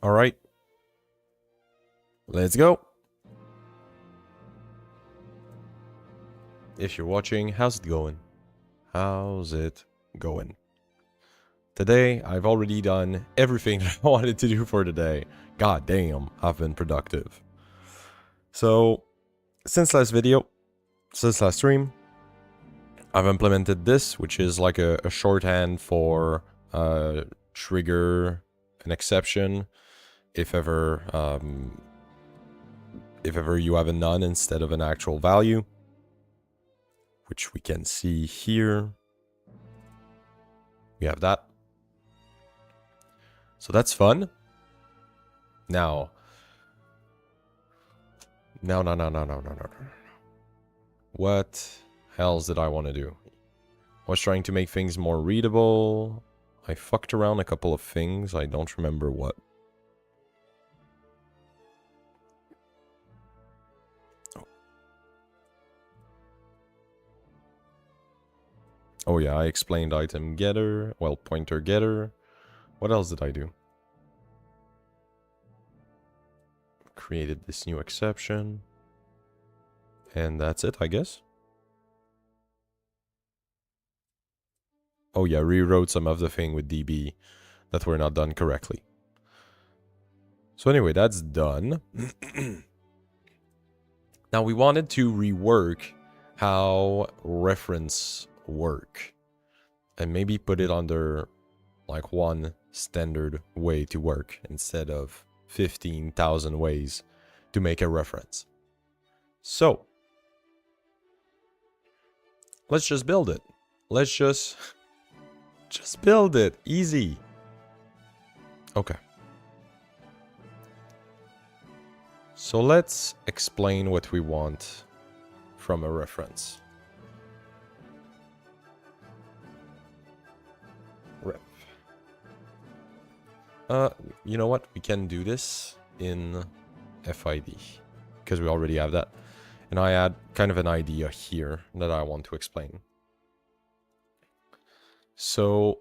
All right. Let's go. If you're watching, how's it going? How's it going? Today, I've already done everything that I wanted to do for today. God damn, I've been productive. So, since last stream, I've implemented this, which is like a shorthand for trigger an exception if ever you have a none instead of an actual value, which we can see here. We have that. So that's fun. Now. No. What else did I want to do? I was trying to make things more readable. I fucked around a couple of things. I don't remember what. Oh yeah, I explained item getter, well, pointer getter. What else did I do? Created this new exception. And that's it, I guess. Oh yeah, rewrote some of the thing with DB that were not done correctly. So anyway, that's done. Now we wanted to rework how reference work and maybe put it under like one standard way to work instead of 15,000 ways to make a reference. So let's just build it. Let's just build it. Easy. Okay. So let's explain what we want from a reference. Ref. You know what? We can do this in FID because we already have that. And I add kind of an idea here that I want to explain. So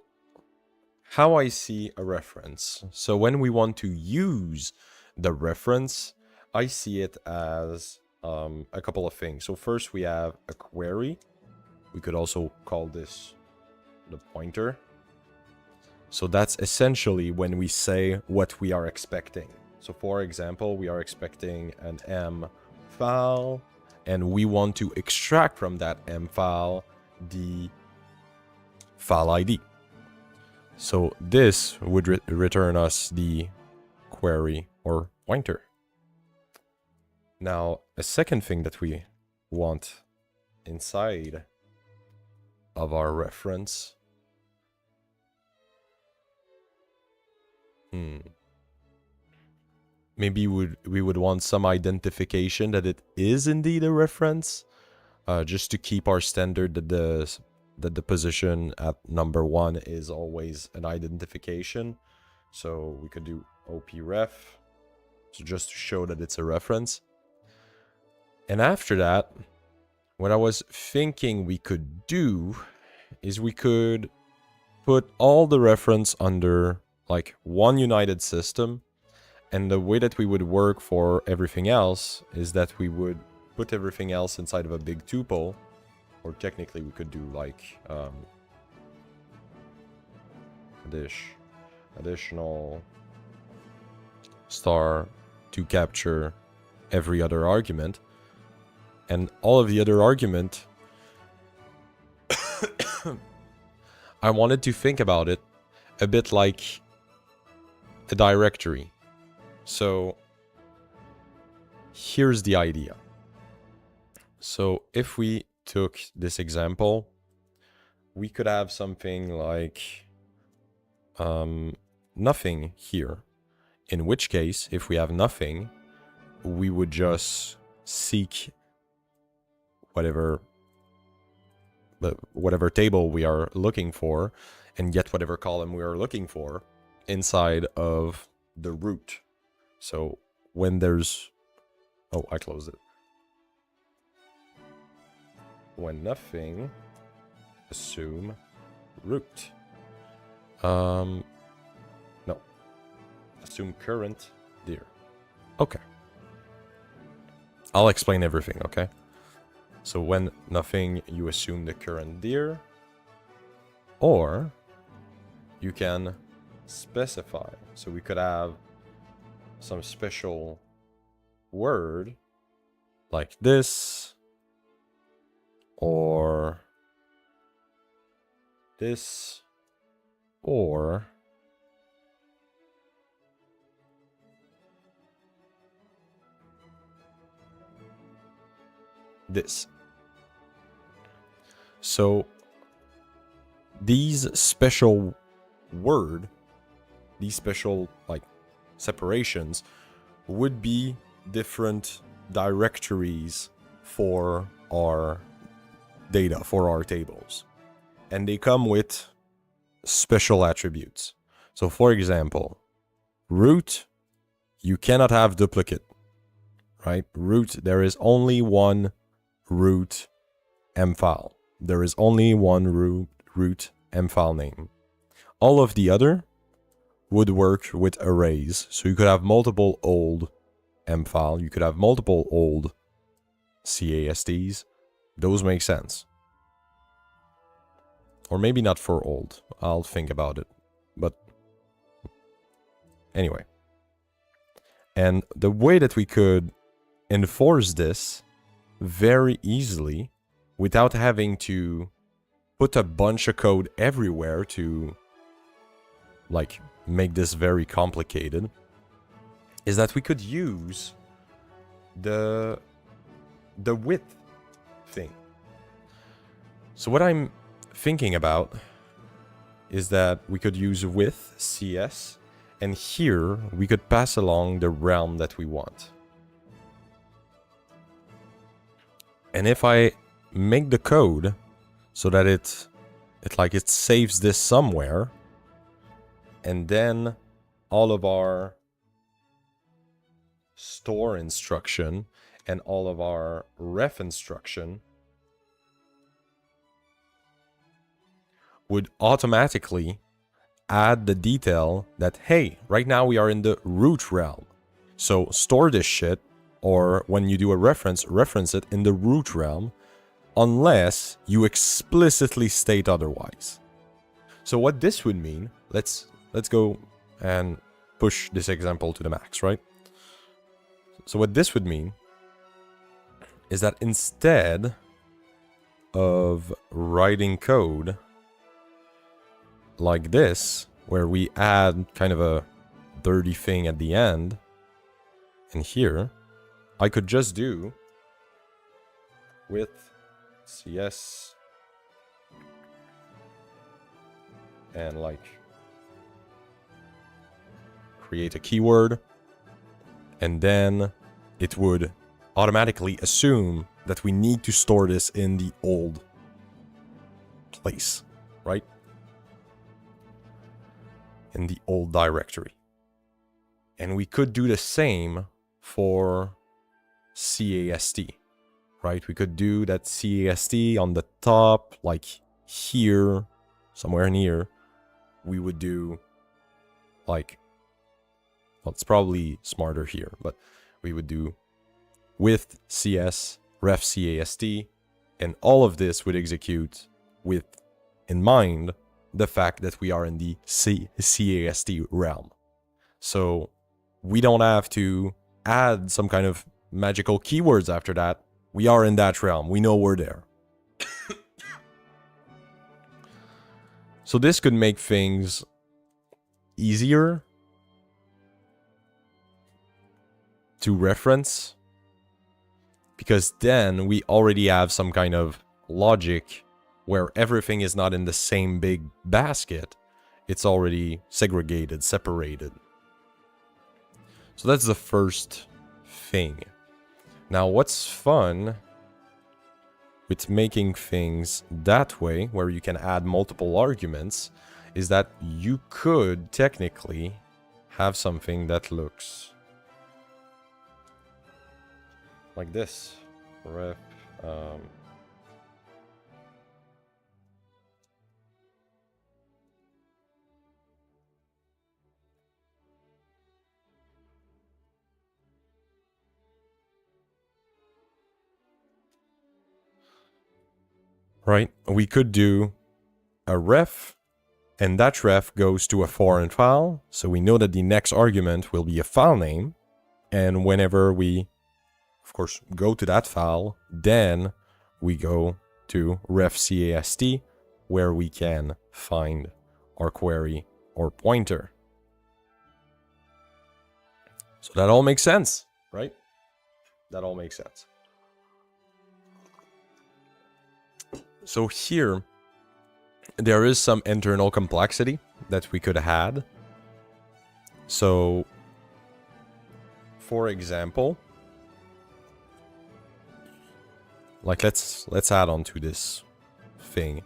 how I see a reference. So when we want to use the reference, I see it as a couple of things. So first we have a query. We could also call this the pointer. So that's essentially when we say what we are expecting. So for example, we are expecting an M file, and we want to extract from that M file the file ID. So this would return us the query or pointer. Now, a second thing that we want inside of our reference. Maybe we would want some identification that it is indeed a reference, just to keep our standard that the position at number 1 is always an identification. So we could do opref, so just to show that it's a reference. And after that, what I was thinking we could do is we could put all the reference under like one united system. And the way that we would work for everything else is that we would put everything else inside of a big tuple. Or technically we could do like additional star to capture every other argument. And all of the other argument, I wanted to think about it a bit like a directory. So here's the idea. So if we took this example, we could have something like nothing here. In which case, if we have nothing, we would just seek whatever table we are looking for and get whatever column we are looking for inside of the root. So when there's... Oh, I closed it. When nothing, assume root. No. assume current dir. Okay. I'll explain everything, okay? So when nothing, you assume the current dir. Or you can specify. So we could have some special word like this, or this, or this. So these special these special like separations would be different directories for our data, for our tables. And they come with special attributes. So for example, root, you cannot have duplicate, right? Root, there is only one root M file. There is only one root M file name. All of the other would work with arrays. So you could have multiple old M file. You could have multiple old CASTs. Those make sense. Or maybe not for old. I'll think about it. But anyway. And the way that we could enforce this very easily without having to put a bunch of code everywhere to like make this very complicated is that we could use the width thing. So what I'm thinking about is that we could use width CS, and here we could pass along the realm that we want. And if I make the code so that it saves this somewhere, and then all of our store instruction and all of our ref instruction would automatically add the detail that, hey, right now we are in the root realm. So store this shit, or when you do a reference it in the root realm, unless you explicitly state otherwise. So what this would mean, let's go and push this example to the max, right? So what this would mean is that instead of writing code like this, where we add kind of a dirty thing at the end, and here, I could just do with CS and like create a keyword, and then it would automatically assume that we need to store this in the old place, right? In the old directory. And we could do the same for CAST, right? We could do that CAST on the top, like here, somewhere near. We would do like, well, it's probably smarter here, but we would do with CS, ref CAST, and all of this would execute with in mind the fact that we are in the CAST realm. So we don't have to add some kind of magical keywords after that. We are in that realm. We know we're there. So this could make things easier to reference, because then we already have some kind of logic where everything is not in the same big basket. It's already segregated, separated. So that's the first thing. Now, what's fun with making things that way, where you can add multiple arguments, is that you could technically have something that looks like this. Ref, right? We could do a ref, and that ref goes to a foreign file. So we know that the next argument will be a file name. And whenever we, of course, go to that file, then we go to ref.cast, where we can find our query or pointer. So that all makes sense, right? That all makes sense. So here, there is some internal complexity that we could add. So, for example, like let's add on to this thing.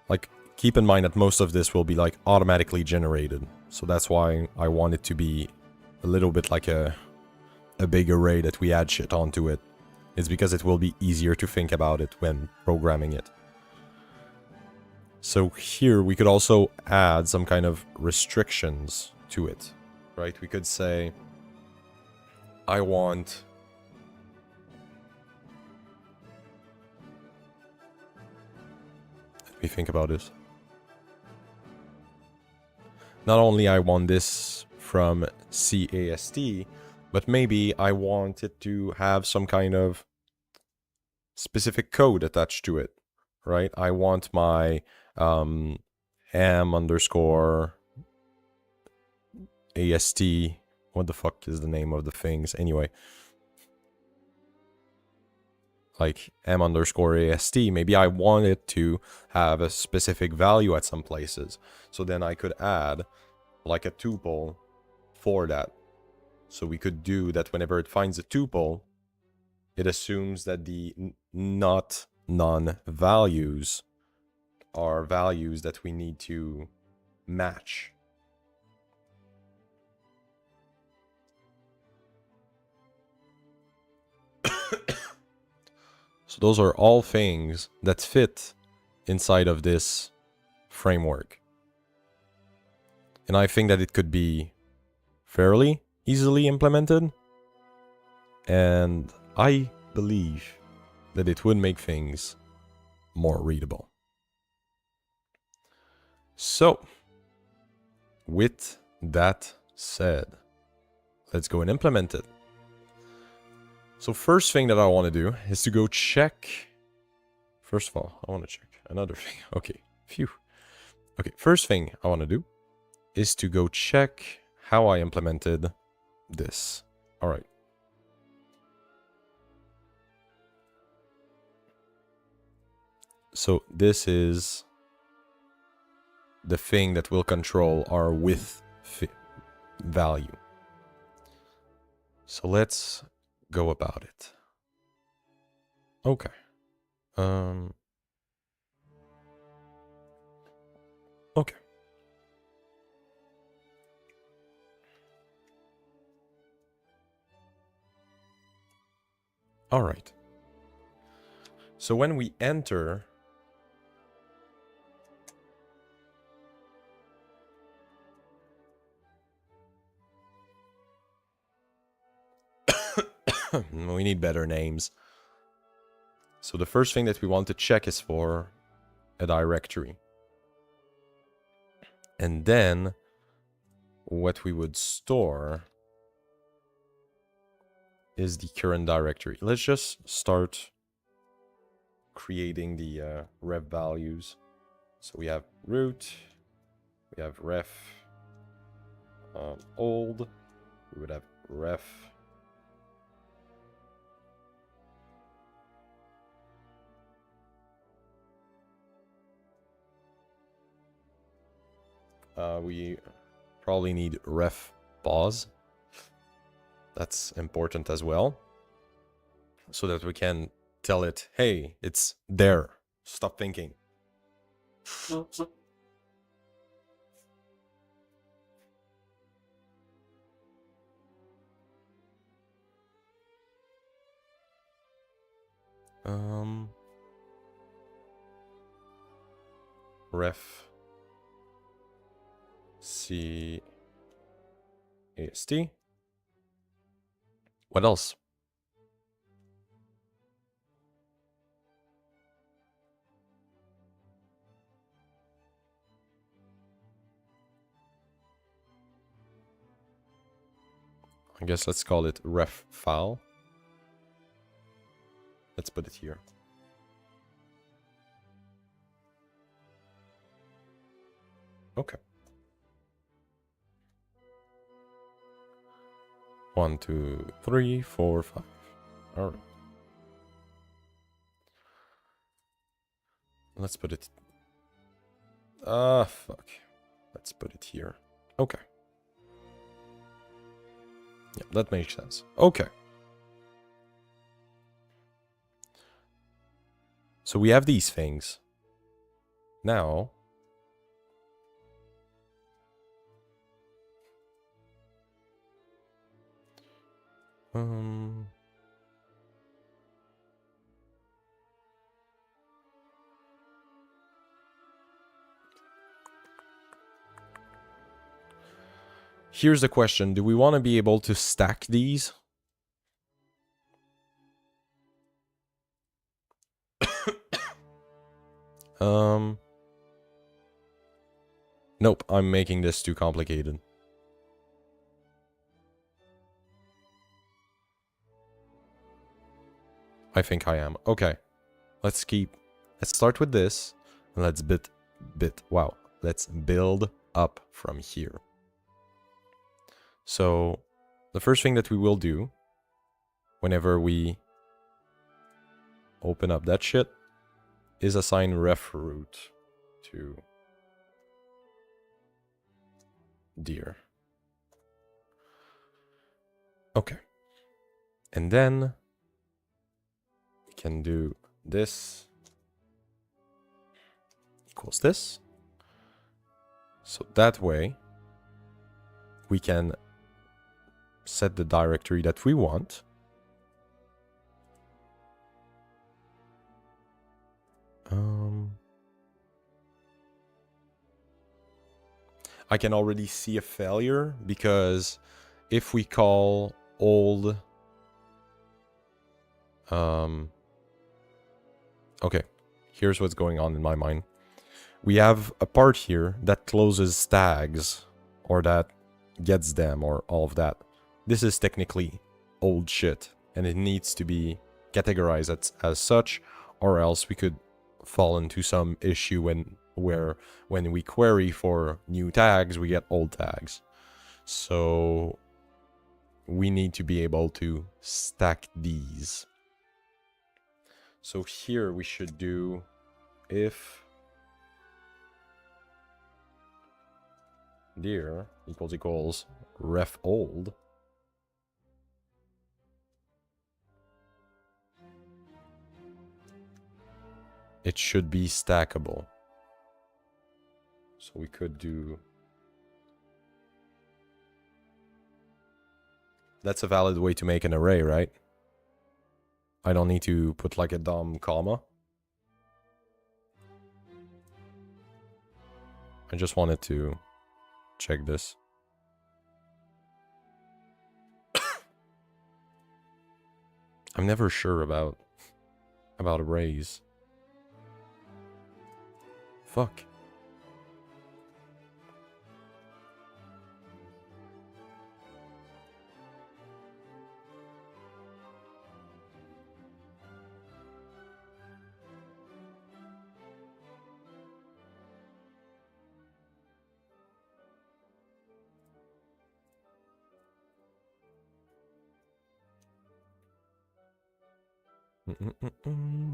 Like, keep in mind that most of this will be like automatically generated. So that's why I want it to be a little bit like a big array that we add shit onto it. It's because it will be easier to think about it when programming it. So here we could also add some kind of restrictions to it, right? We could say, I want let me think about this. Not only I want this from CAST, but maybe I want it to have some kind of specific code attached to it, right? I want my m underscore AST. What the fuck is the name of the things? Anyway, like m underscore AST. Maybe I want it to have a specific value at some places. So then I could add like a tuple for that. So we could do that whenever it finds a tuple, it assumes that the not none values are values that we need to match. So those are all things that fit inside of this framework. And I think that it could be fairly easily implemented. And I believe that it would make things more readable. So, with that said, let's go and implement it. So first thing that I want to do is to go check. First of all, I want to check another thing. Okay, phew. Okay, first thing I want to do is to go check how I implemented this. All right. So this is the thing that will control our width value. So let's go about it. Okay. Okay. All right. So when we enter we need better names. So the first thing that we want to check is for a directory. And then what we would store is the current directory. Let's just start creating the ref values. So we have root, we have ref old, we would have ref we probably need ref pause. That's important as well, so that we can tell it, hey, it's there. Stop thinking. Ref CAST. What else? I guess let's call it ref file. Let's put it here. Okay. 1, 2, 3, 4, 5. All right. Let's put it. Fuck. Let's put it here. Okay. Yeah, that makes sense. Okay. So we have these things. Now. Here's the question. Do we want to be able to stack these? Nope, I'm making this too complicated. I think I am. Okay. Let's start with this. And let's let's build up from here. So, the first thing that we will do, whenever we open up that shit, is assign ref root to deer. Okay. And then we can do this equals this. So that way we can set the directory that we want. I can already see a failure because if we call old... Okay, here's what's going on in my mind. We have a part here that closes tags, or that gets them, or all of that. This is technically old shit, and it needs to be categorized as such, or else we could fall into some issue when we query for new tags, we get old tags. So we need to be able to stack these. So here we should do if deer equals ref old. It should be stackable. So we could do... That's a valid way to make an array, right? I don't need to put like a dumb comma. I just wanted to check this. I'm never sure about arrays. Fuck.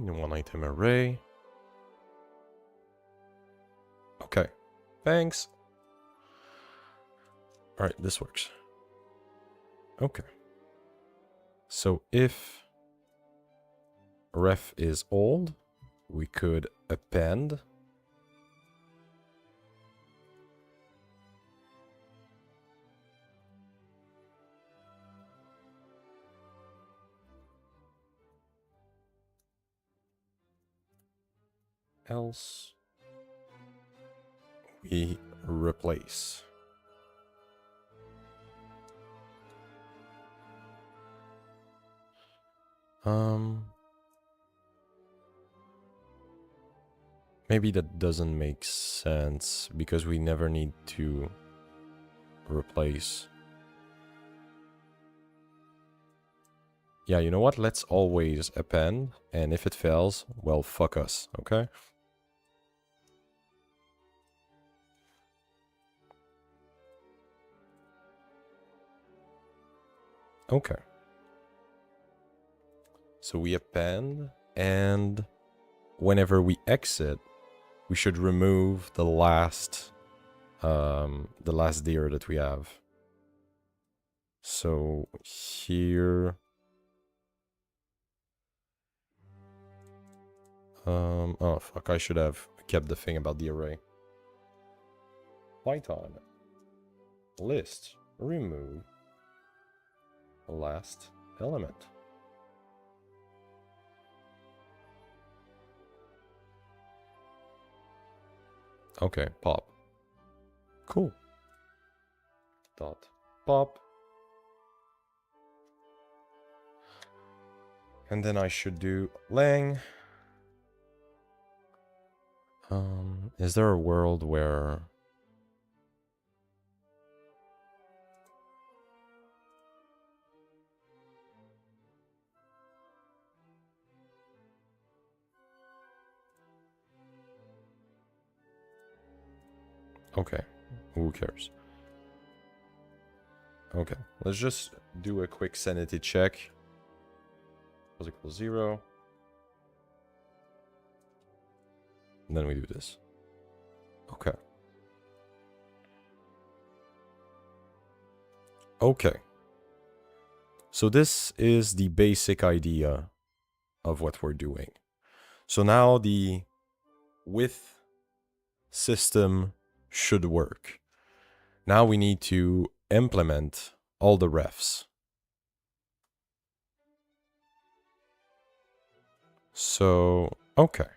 One item array. Okay, thanks. All right, this works. Okay. So if ref is old, we could append else we replace. Maybe that doesn't make sense because we never need to replace. Yeah, you know what? Let's always append, and if it fails, well, fuck us, okay? Okay. So we append, and whenever we exit, we should remove the last dir that we have. So here, oh fuck, I should have kept the thing about the array. Python list remove last element. Okay, pop. Cool. Dot pop. And then I should do lang. Is there a world where... Okay, who cares? Okay, let's just do a quick sanity check. Equals 0. And then we do this. Okay. Okay. So this is the basic idea of what we're doing. So now the with system should work. Now we need to implement all the refs. So, okay.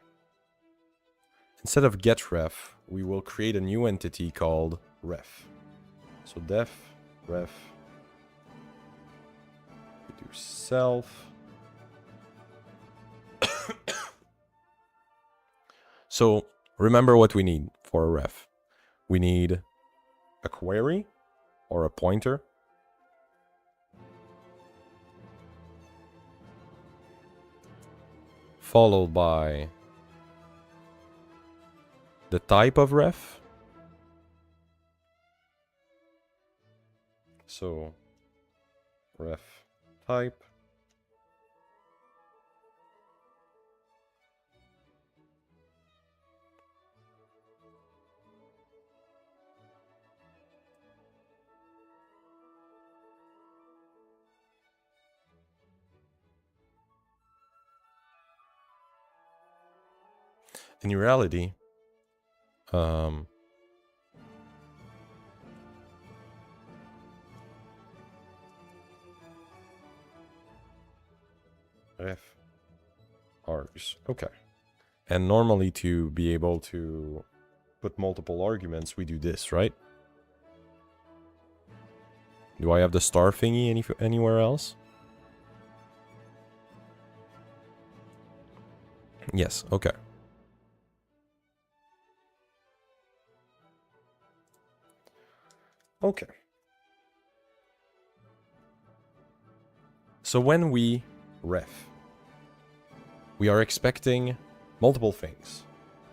Instead of get ref, we will create a new entity called ref. So def ref, we do self. So remember what we need for a ref. We need a query or a pointer. Followed by the type of ref. So ref type. In reality, ref args. Okay. And normally to be able to put multiple arguments, we do this, right? Do I have the star thingy anywhere else? Yes, okay. Okay. So when we ref, we are expecting multiple things.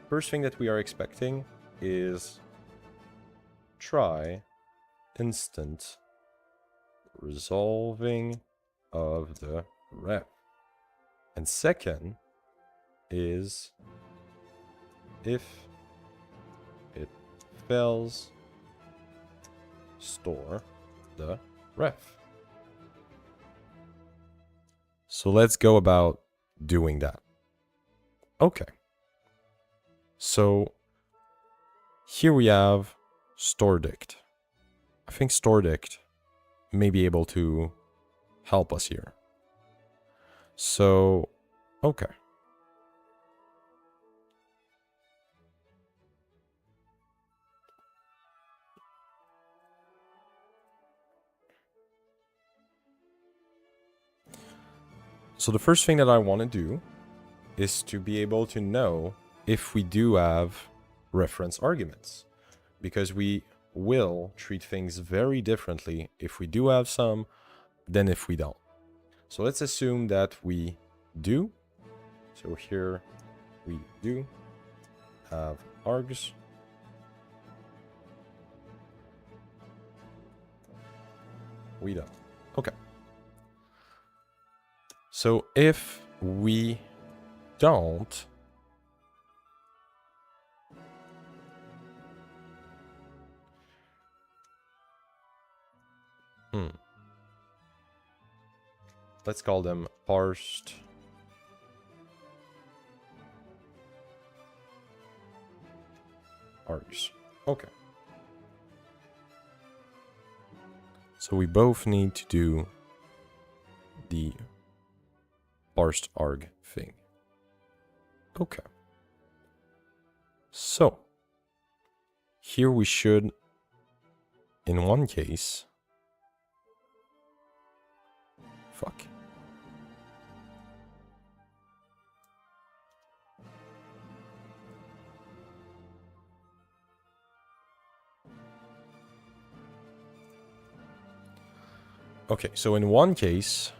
First thing that we are expecting is try instant resolving of the ref. And second is if it fails, store the ref. So let's go about doing that. Okay. So here we have storedict. I think storedict may be able to help us here. So, okay. So the first thing that I want to do is to be able to know if we do have reference arguments, because we will treat things very differently if we do have some than if we don't. So let's assume that we do. So here we do have args. We don't. Okay. So if we don't, let's call them parsed args. Okay. So we both need to do the parsed arg thing. Okay. So here we should, in one case, fuck. Okay, so in one case,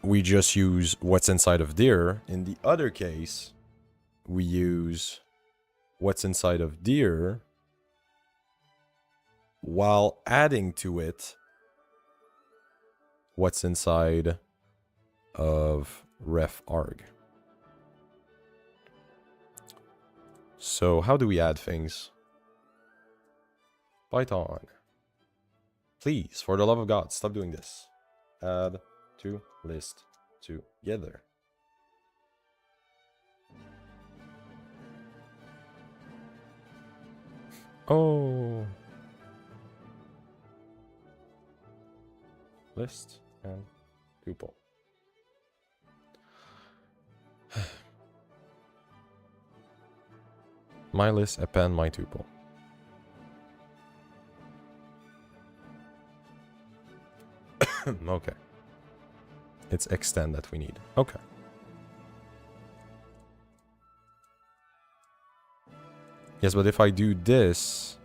we just use what's inside of dir. In the other case, we use what's inside of dir while adding to it what's inside of ref arg. So how do we add things? Python. Please, for the love of God, stop doing this. Add to list together. Oh. List and tuple. My list append my tuple. Okay. It's extend that we need. Okay. Yes, but if I do this,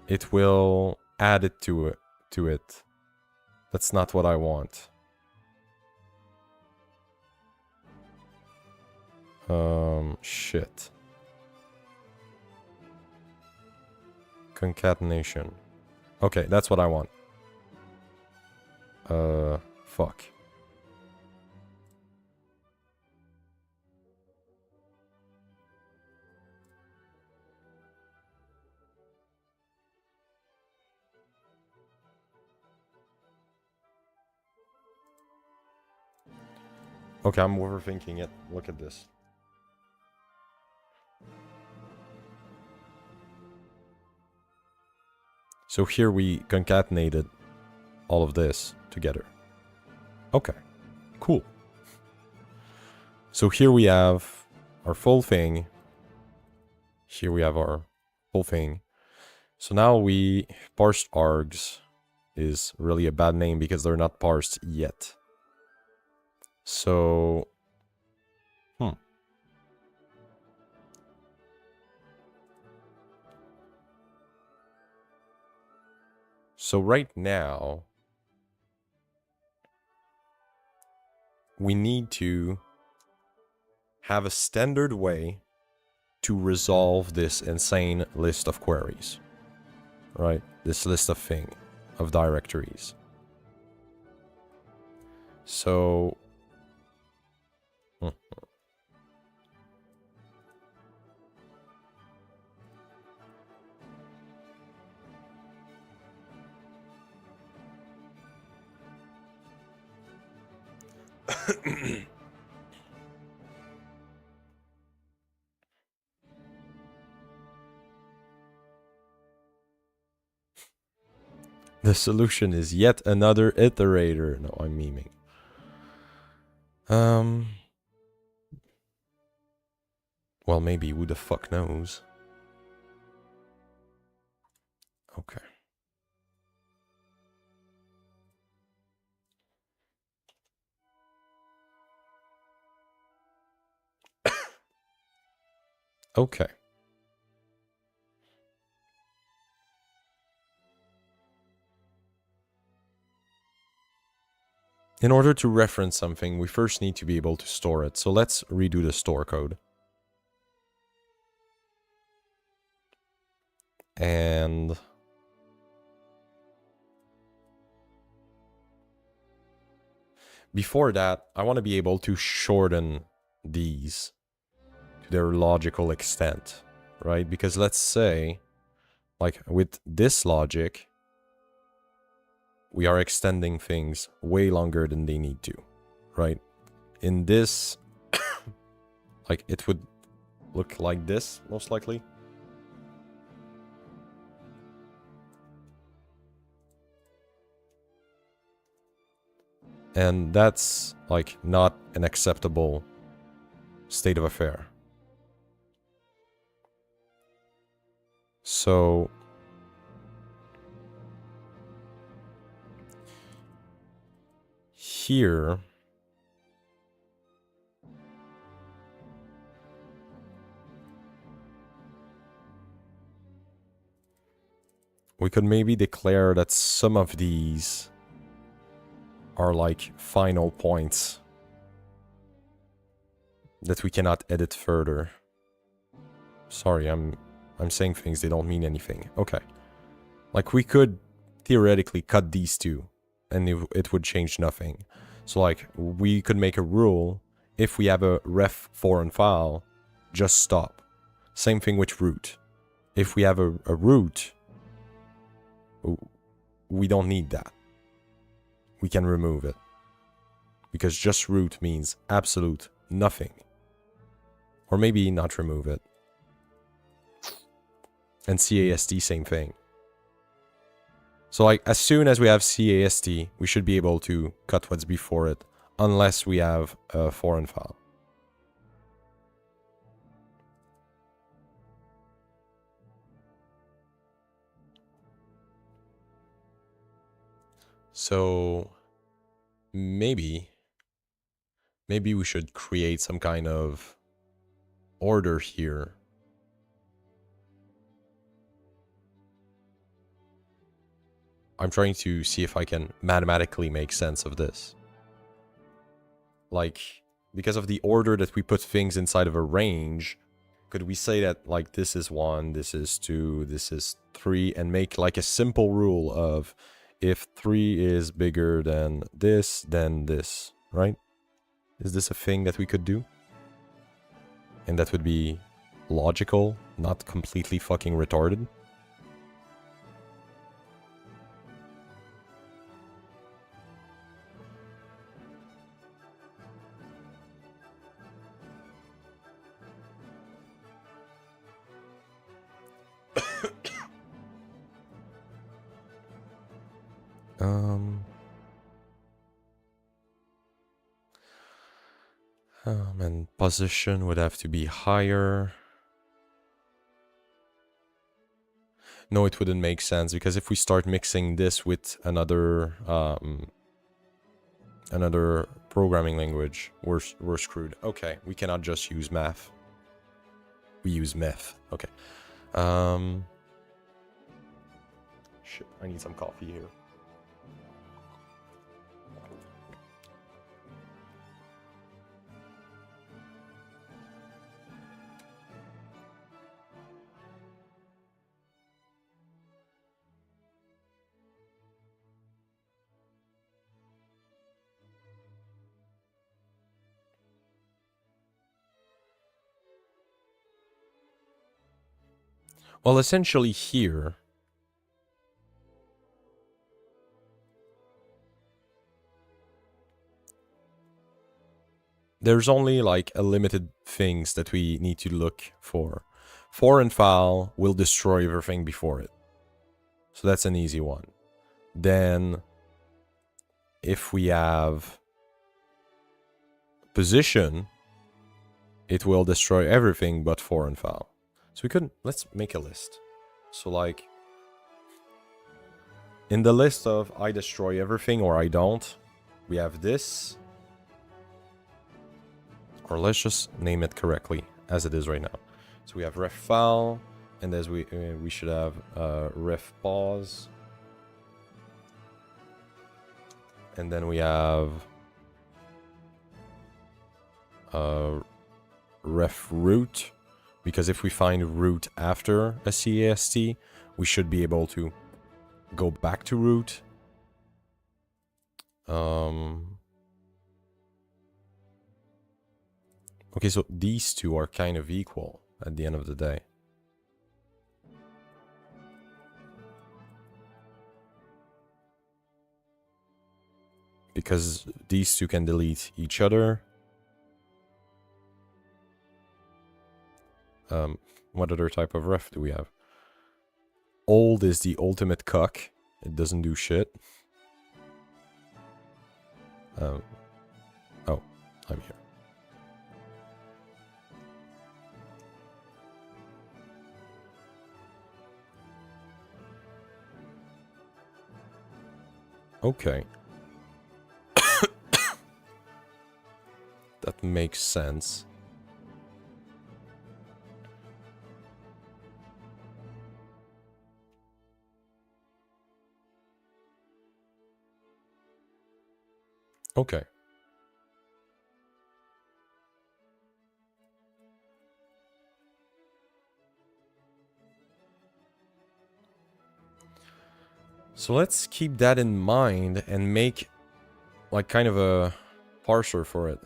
it will add it to it. That's not what I want. Shit. Concatenation. Okay, that's what I want. Fuck. Okay, I'm overthinking it. Look at this. So here we concatenated all of this together. Okay, cool. So here we have our full thing. Here we have our full thing. So now we parsed args is really a bad name because they're not parsed yet. So, So right now, we need to have a standard way to resolve this insane list of queries, right? This list of of directories. So, the solution is yet another iterator. No, I'm memeing. Well, maybe, who the fuck knows? Okay. Okay. in order to reference something, we first need to be able to store it. So let's redo the store code. And before that, I want to be able to shorten these to their logical extent, right? Because let's say, like with this logic, we are extending things way longer than they need to, right? In this, like it would look like this, most likely. And that's like not an acceptable state of affair. So here we could maybe declare that some of these are like final points that we cannot edit further. Sorry, I'm saying things, they don't mean anything. Okay. Like we could theoretically cut these two and it would change nothing. So like we could make a rule, if we have a ref foreign file, just stop. Same thing with root. If we have a root, we don't need that. We can remove it. Because just root means absolute nothing. Or maybe not remove it. And CAST, same thing. So like as soon as we have CAST, we should be able to cut what's before it, unless we have a foreign file. So maybe we should create some kind of order here. I'm trying to see if I can mathematically make sense of this. Like, because of the order that we put things inside of a range, could we say that like this is 1, this is 2, this is 3, and make like a simple rule of if 3 is bigger than this, right? Is this a thing that we could do? And that would be logical, not completely fucking retarded? And position would have to be higher. No, it wouldn't make sense, because if we start mixing this with another another programming language, we're screwed. Okay, we cannot just use math. We use meth. Okay. Shit, I need some coffee here. Well, essentially here, there's only like a limited things that we need to look for. Foreign file will destroy everything before it. So that's an easy one. Then if we have position, it will destroy everything but foreign file. So we could, let's make a list. So like, in the list of I destroy everything or I don't, we have this. Or let's just name it correctly as it is right now. So we have ref file, and as we should have ref pause. And then we have ref root, because if we find root after a CAST, we should be able to go back to root. Okay, so these two are kind of equal at the end of the day. Because these two can delete each other. What other type of ref do we have? Old is the ultimate cuck. It doesn't do shit. Oh, I'm here. Okay. That makes sense. Okay. So let's keep that in mind and make like kind of a parser for it.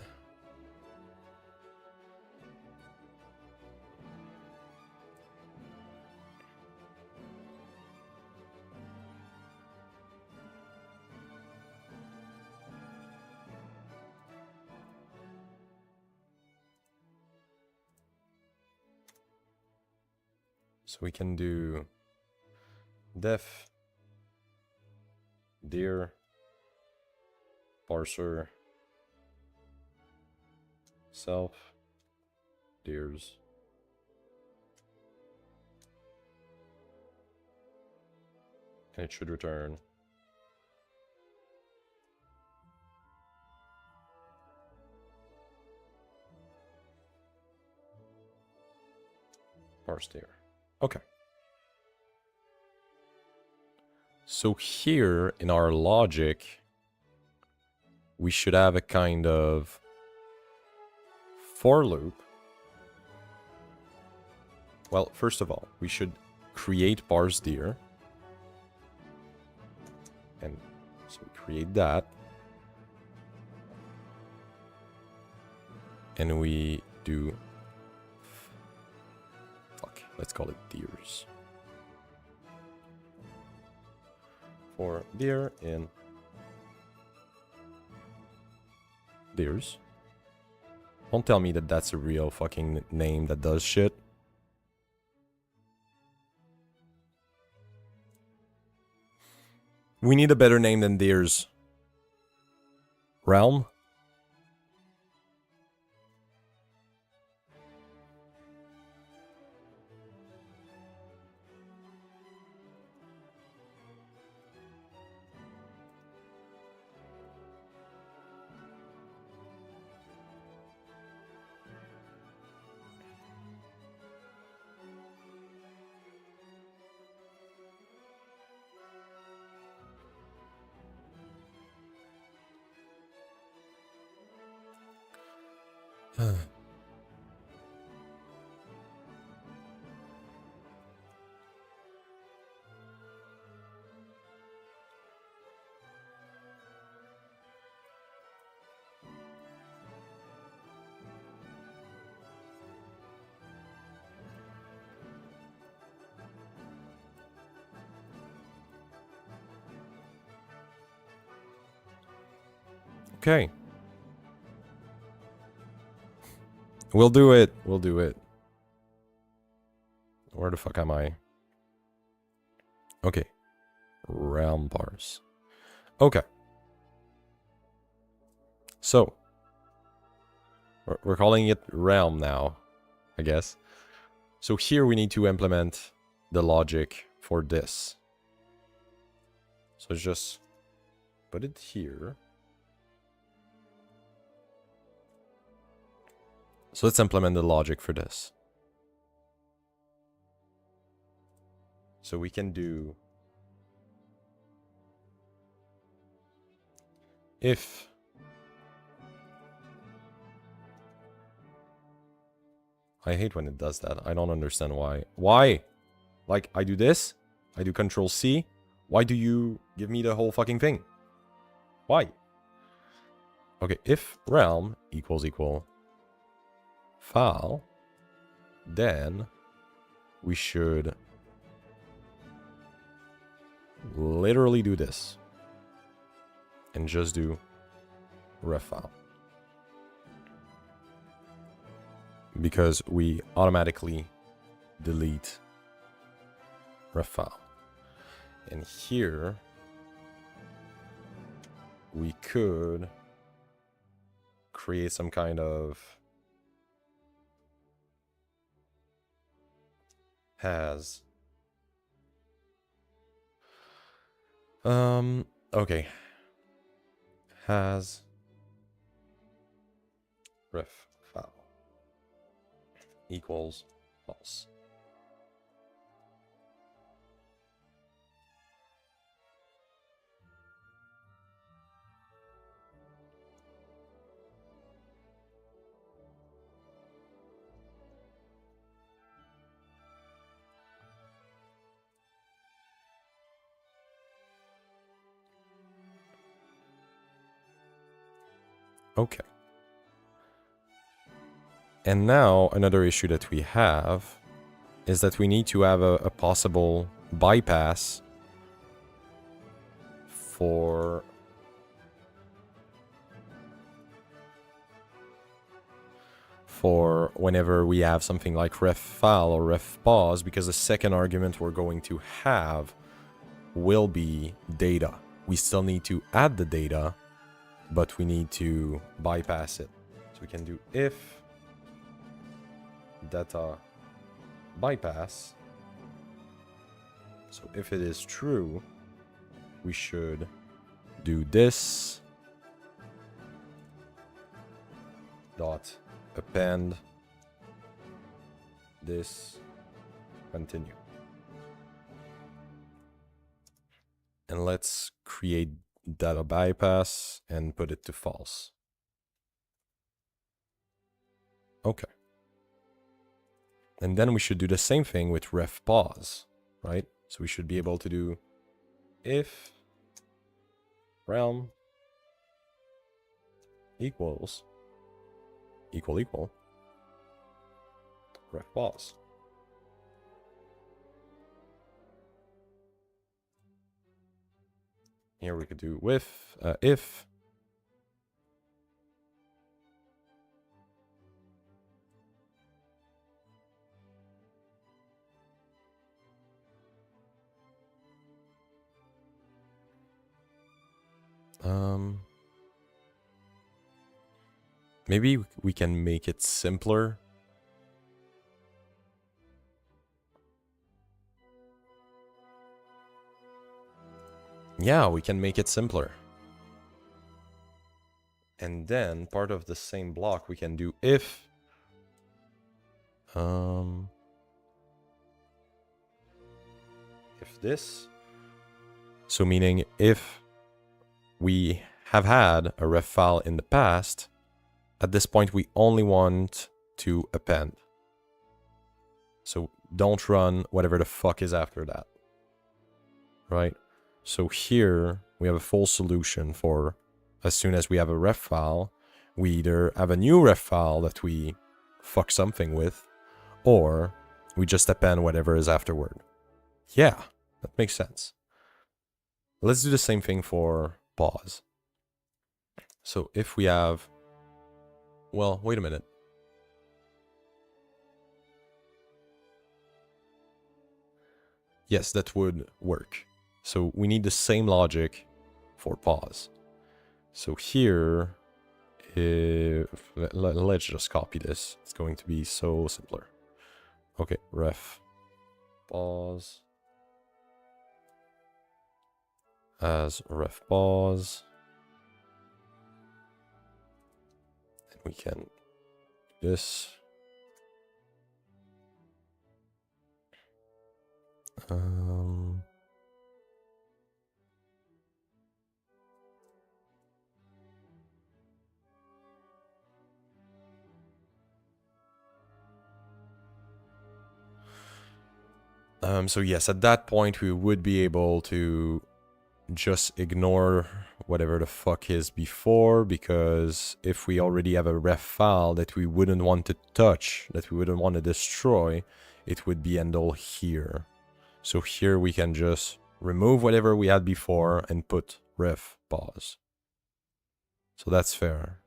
So we can do def dir parser self dirs and it should return parse dir. Okay. So here in our logic, we should have a kind of for loop. Well, first of all, we should create parse dir. And so we create that. And we do, fuck, let's call it dirs. For dir in dirs. Don't tell me that that's a real fucking name that does shit. We need a better name than dirs. Realm? Okay. We'll do it. We'll do it. Where the fuck am I? Okay. Realm parse. Okay. So. We're calling it realm now, I guess. So here we need to implement the logic for this. So just put it here. So let's implement the logic for this. So we can do if I hate when it does that. I don't understand why. Why? Like, I do this, I do Control C. Why do you give me the whole fucking thing? Why? Okay, if realm equals file, then we should literally do this and just do ref file, because we automatically delete ref file. And here we could create some kind of has okay, has ref file equals false. Okay. And now another issue that we have is that we need to have a possible bypass for whenever we have something like ref file or ref pause, because the second argument we're going to have will be data. We still need to add the data, but we need to bypass it. So we can do if data bypass. So if it is true, we should do this dot append this continue. And let's create data bypass and put it to false. Okay. And then we should do the same thing with ref pause, right? So we should be able to do if realm equals equal ref pause. Here we could do with if maybe we can make it simpler. Yeah, we can make it simpler. And then part of the same block we can do if this. So meaning if we have had a ref file in the past, at this point we only want to append. So don't run whatever the fuck is after that. Right? So here we have a full solution for as soon as we have a ref file, we either have a new ref file that we fuck something with, or we just append whatever is afterward. Yeah, that makes sense. Let's do the same thing for pause. So if we have, well, wait a minute. Yes, that would work. So we need the same logic for pause. So here, let's just copy this. It's going to be so simpler. Okay, ref pause as ref pause. And we can do this. So yes, at that point we would be able to just ignore whatever the fuck is before, because if we already have a ref file that we wouldn't want to touch, that we wouldn't want to destroy, it would be end all here. So here we can just remove whatever we had before and put ref pause. So that's fair.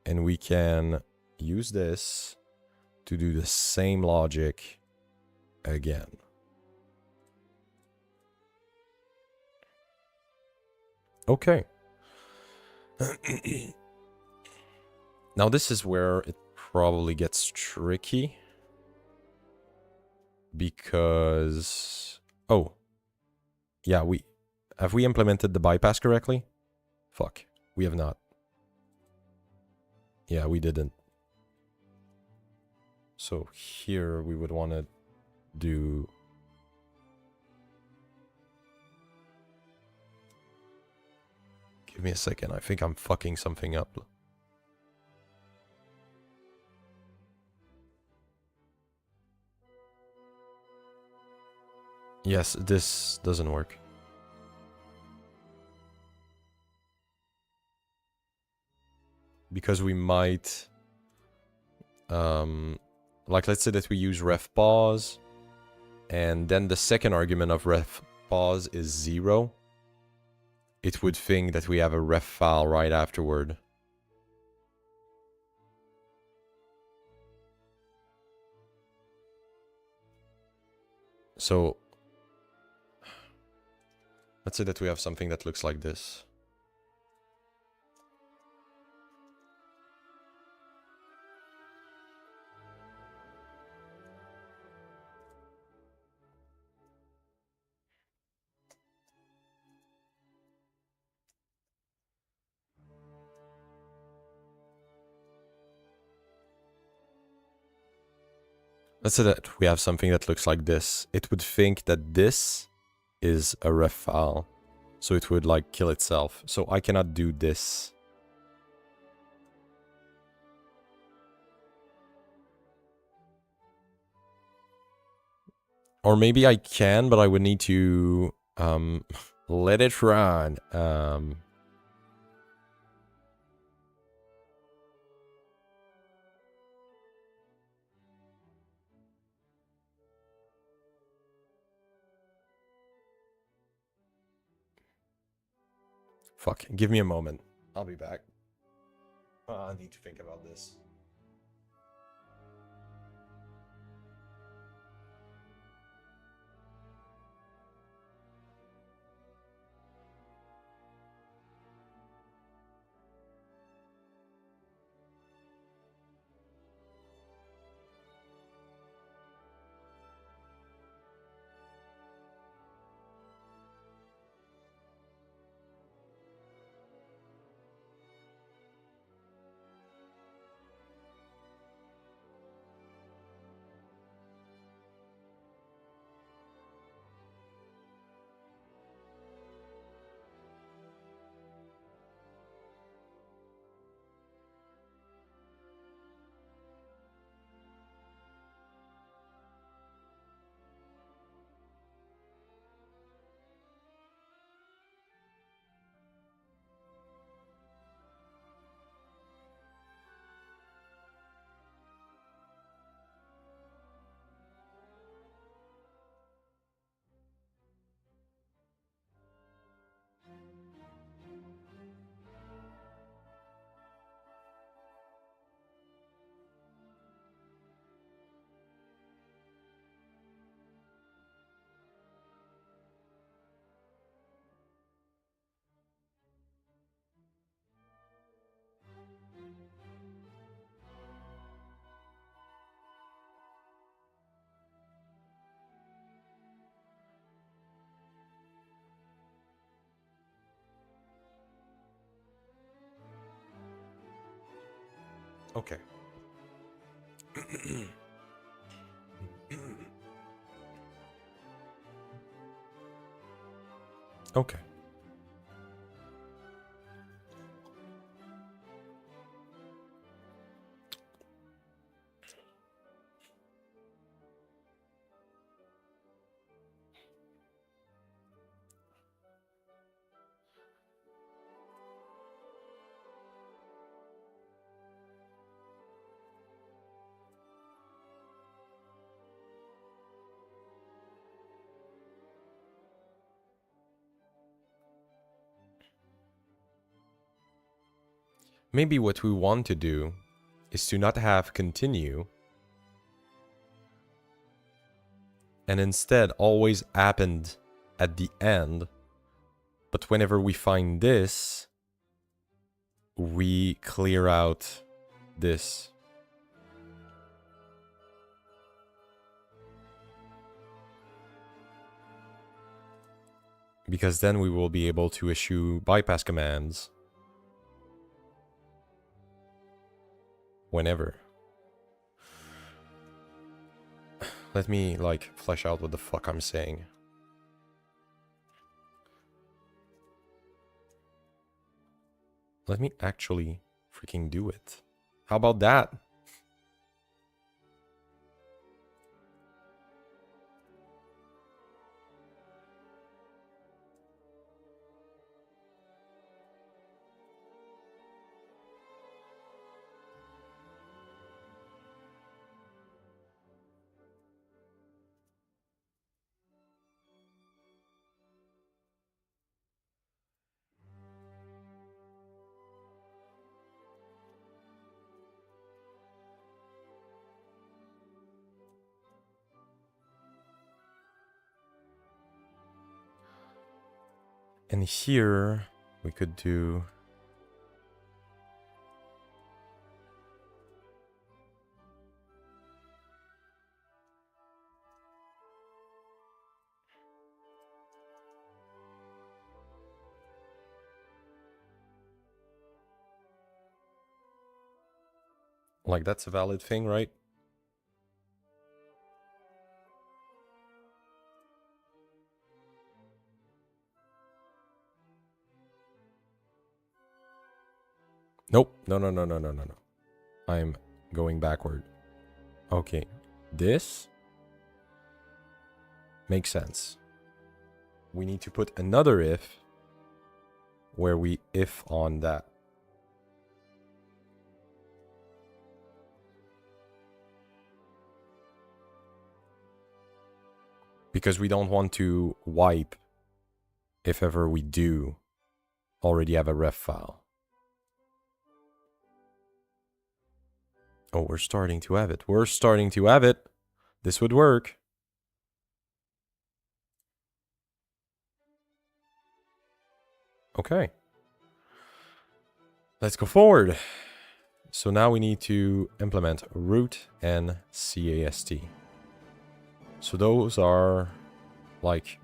And we can use this to do the same logic again. Okay. Now this is where it probably gets tricky. Because... Oh. Yeah, have we implemented the bypass correctly? Fuck. We have not. Yeah, we didn't. So here we would want to do... Give me a second. I think I'm fucking something up. Yes, this doesn't work. Because we might... like, let's say that we use ref pause, and then the second argument of ref pause is 0. It would think that we have a ref file right afterward. So, let's say that we have something that looks like this. Let's say that we have something that looks like this. It would think that this is a ref file. So it would like kill itself. So I cannot do this. Or maybe I can, but I would need to let it run. Fuck, give me a moment. I'll be back. I need to think about this. Okay. Okay. Maybe what we want to do is to not have continue and instead always append at the end. But whenever we find this, we clear out this. Because then we will be able to issue bypass commands whenever. Let me like flesh out what the fuck I'm saying. Let me actually freaking do it. How about that? And here we could do like that's a valid thing, right? Nope. No. I'm going backward. Okay. This makes sense. We need to put another if where we if on that. Because we don't want to wipe if ever we do already have a ref file. Oh, we're starting to have it. We're starting to have it. This would work. Okay. Let's go forward. So now we need to implement root and cast. So those are like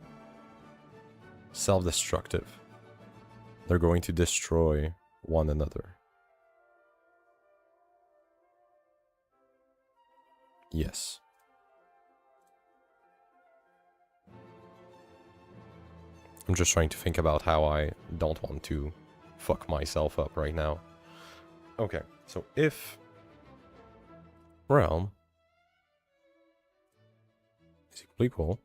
self-destructive. They're going to destroy one another. Yes. I'm just trying to think about how I don't want to fuck myself up right now. Okay, so if realm is equal,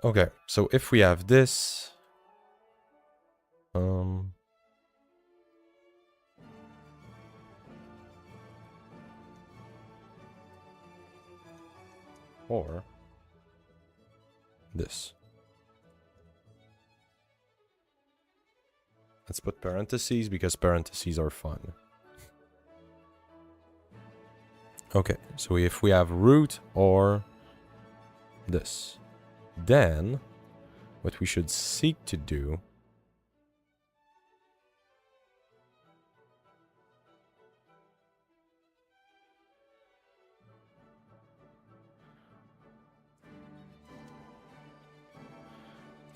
okay, so if we have this, or this. Let's put parentheses because parentheses are fun. Okay, so if we have root or this, then what we should seek to do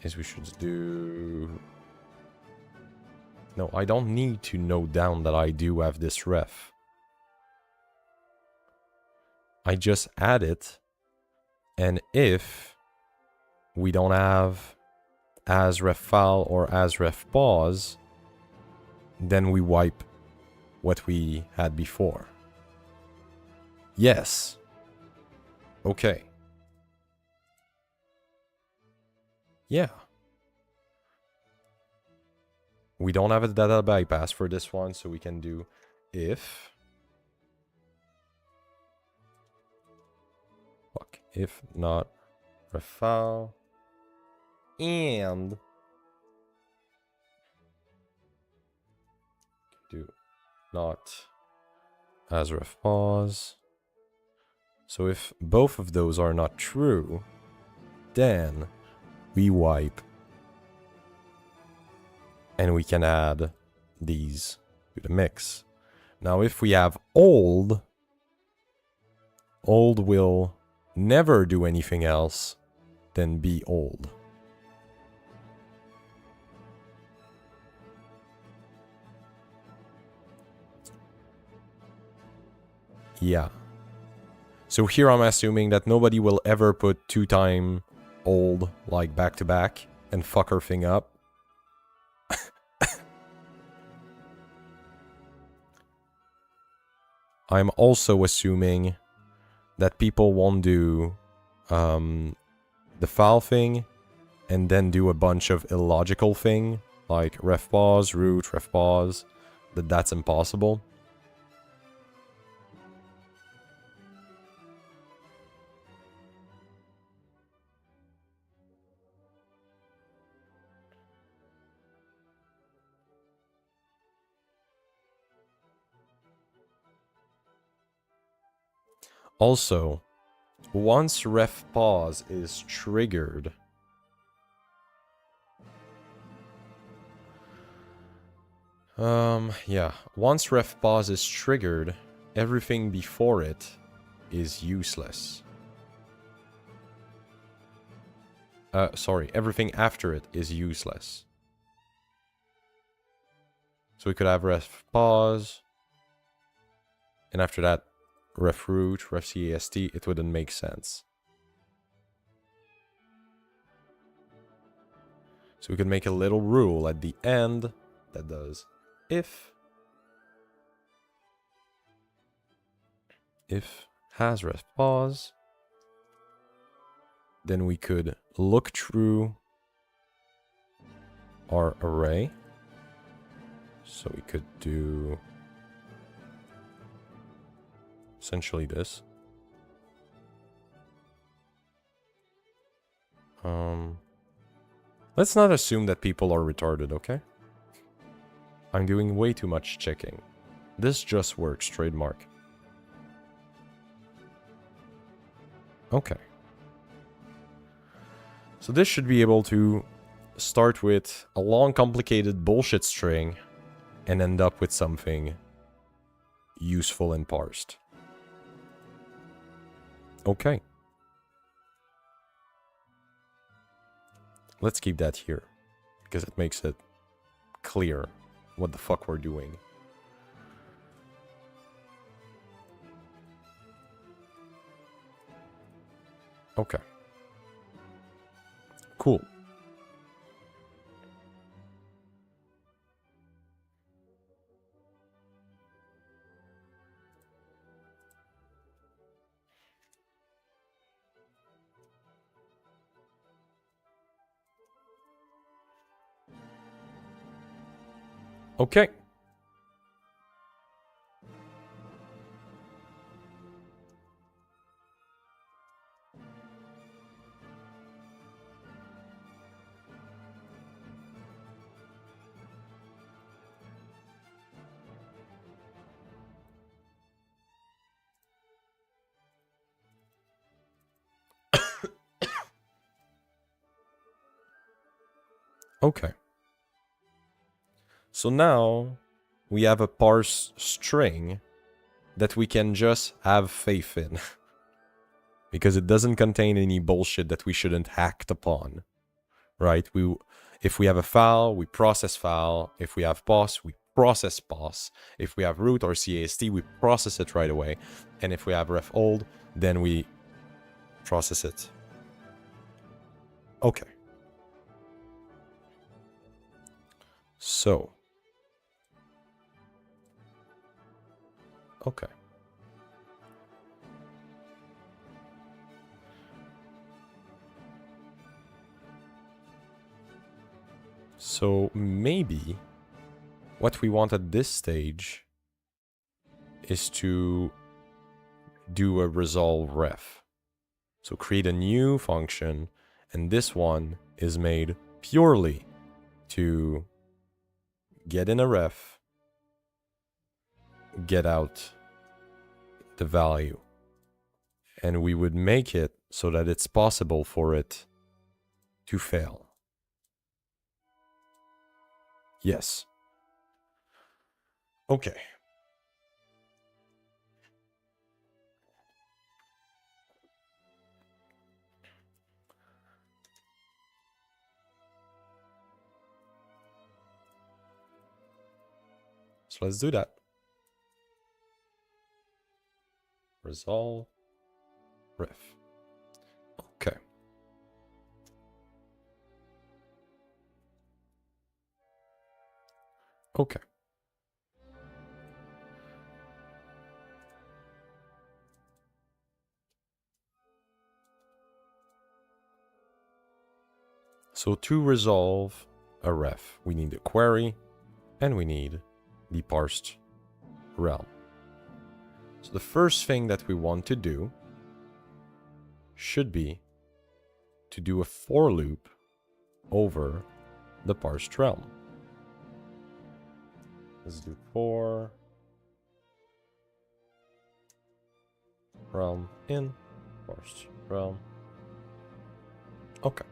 is we should do... No, I don't need to note down that I do have this ref. I just add it, and if we don't have as ref file or as ref pause, then we wipe what we had before. Yes. Okay. Yeah. We don't have a data bypass for this one, so we can do if. Fuck. If not ref file. And do not as ref pause. So if both of those are not true, then we wipe. And we can add these to the mix. Now if we have old will never do anything else than be old. Yeah. So here I'm assuming that nobody will ever put 2-time old like back to back and fuck her thing up. I'm also assuming that people won't do the file thing and then do a bunch of illogical thing like ref pause, root, ref pause. That's impossible. Also, once ref pause is triggered, yeah, once ref pause is triggered, everything before it is useless. Sorry, everything after it is useless. So we could have ref pause, and after that, ref root, ref cast, it wouldn't make sense. So we could make a little rule at the end that does if has ref pause, then we could look through our array. So we could do essentially this. Let's not assume that people are retarded, okay? I'm doing way too much checking. This just works, trademark. Okay. So this should be able to start with a long, complicated bullshit string and end up with something useful and parsed. Okay. Let's keep that here, because it makes it clear what the fuck we're doing. Okay. Cool. Okay. Okay. So now we have a parse string that we can just have faith in. Because it doesn't contain any bullshit that we shouldn't act upon. Right? If we have a file, we process file. If we have pos, we process pos. If we have root or cast, we process it right away. And if we have ref old, then we process it. Okay. So. Okay. So maybe what we want at this stage is to do a resolve ref. So create a new function, and this one is made purely to get in a ref, get out the value. And we would make it so that it's possible for it to fail. Yes. Okay. So let's do that. Resolve ref. Okay. Okay. So to resolve a ref, we need a query and we need the parsed realm. So the first thing that we want to do should be to do a for loop over the parsed realm. Let's do for realm in parsed realm. Okay.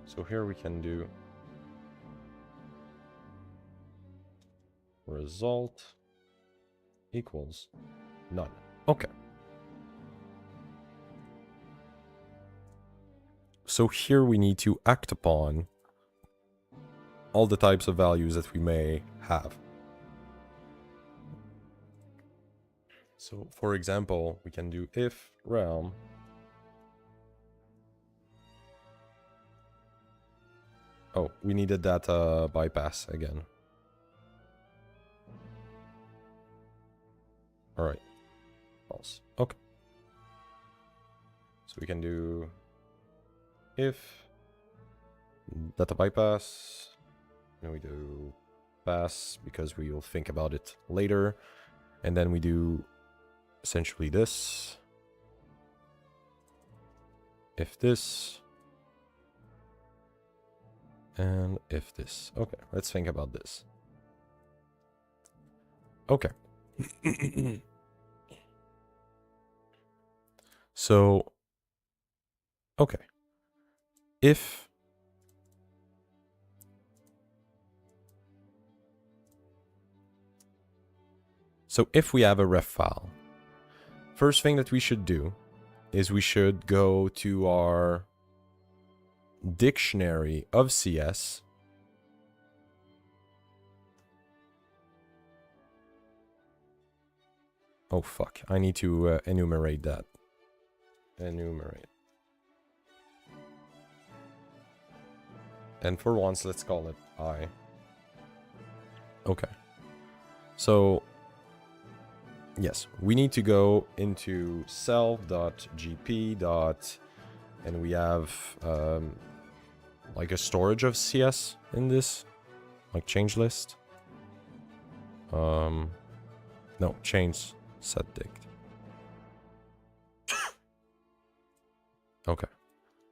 So here we can do result equals none. Okay. So here we need to act upon all the types of values that we may have. So for example, we can do if realm oh, we needed that bypass again. All right, false. Okay. So we can do if data bypass, and we do pass because we will think about it later, and then we do essentially this, if this, and if this. Okay, let's think about this. Okay. So, okay. If we have a ref file, first thing that we should do is we should go to our dictionary of CS. Oh fuck, I need to enumerate that. Enumerate. And for once, let's call it I. Okay. So, yes, we need to go into self.gp. And we have like a storage of CS in this, like change list. No, change set dict. Okay,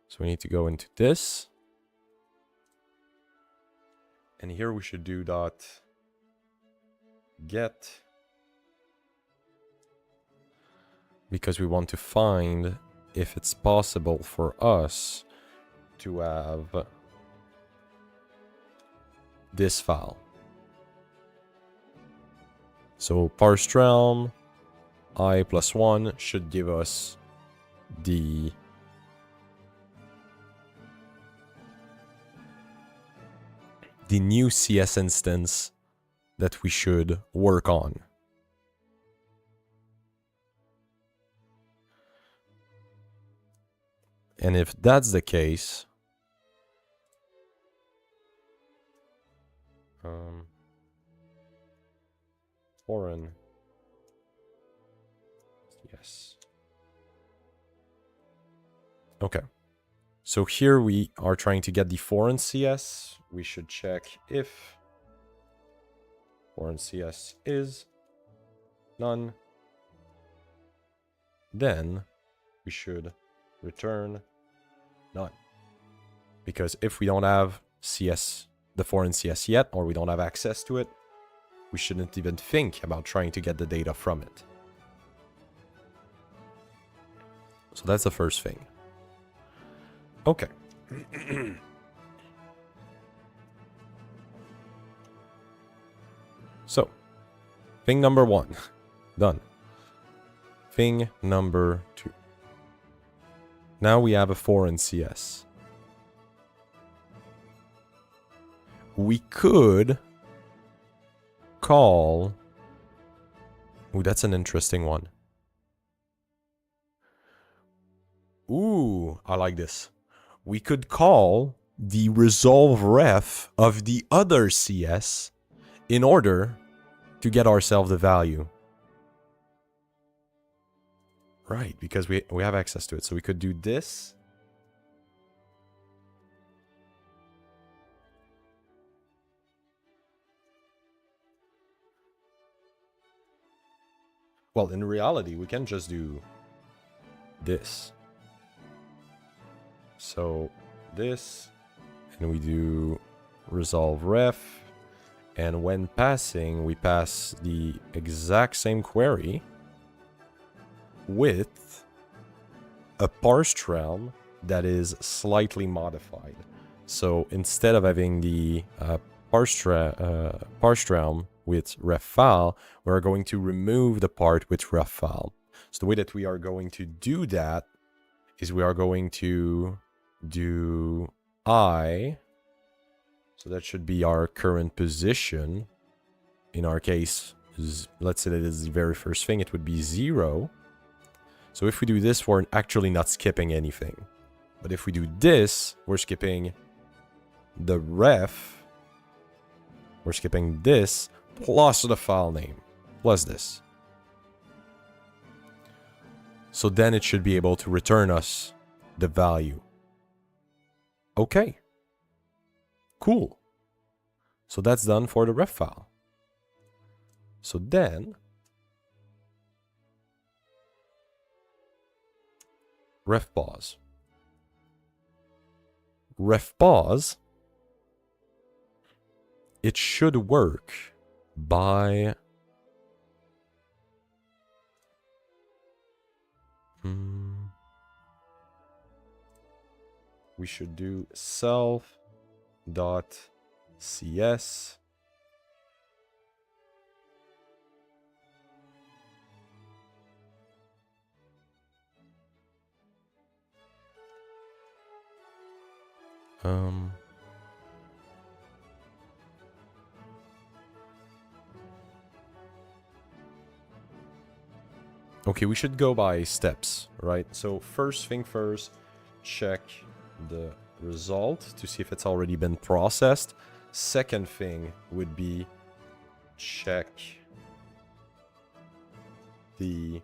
so we need to go into this, and here we should do dot get, because we want to find if it's possible for us to have this file. So parsed realm I plus 1 should give us the new CS instance that we should work on. And if that's the case, foreign, yes. Okay. So here we are trying to get the foreign CS. We should check if foreign CS is none. Then we should return none. Because if we don't have CS, the foreign CS yet, or we don't have access to it, we shouldn't even think about trying to get the data from it. So that's the first thing. Okay. So, thing number 1, done. Thing number 2. Now we have a foreign CS. We could call... Ooh, that's an interesting one. Ooh, I like this. We could call the resolve ref of the other CS in order to get ourselves the value. Right, because we have access to it. So we could do this. Well, in reality, we can just do this. So this, and we do resolve ref, and when passing, we pass the exact same query with a parsed realm that is slightly modified. So instead of having the parsed realm with ref file, we're going to remove the part with ref file. So the way that we are going to do that is we are going to do I, so that should be our current position. In our case, let's say that is the very first thing, it would be 0. So if we do this, we're actually not skipping anything. But if we do this, we're skipping the ref. We're skipping this, plus the file name, plus this. So then it should be able to return us the value. Okay. Cool. So that's done for the ref file. So then, ref pause. Ref pause, it should work by... we should do self.cs okay, we should go by steps, right? So first thing first, check the result to see if it's already been processed. Second thing would be check the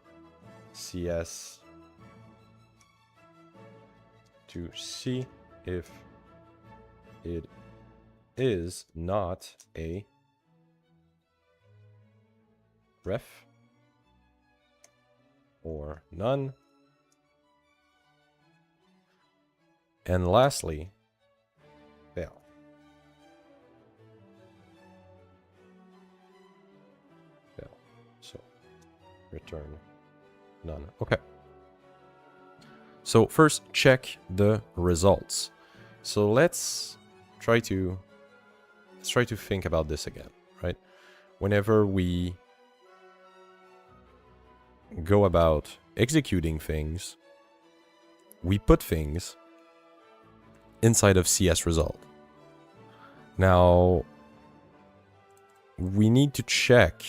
CS to see if it is not a ref or none. And lastly, fail. Fail. So return none. Okay. So first check the results. So let's try to think about this again, right? Whenever we go about executing things, we put things inside of CS result. Now, we need to check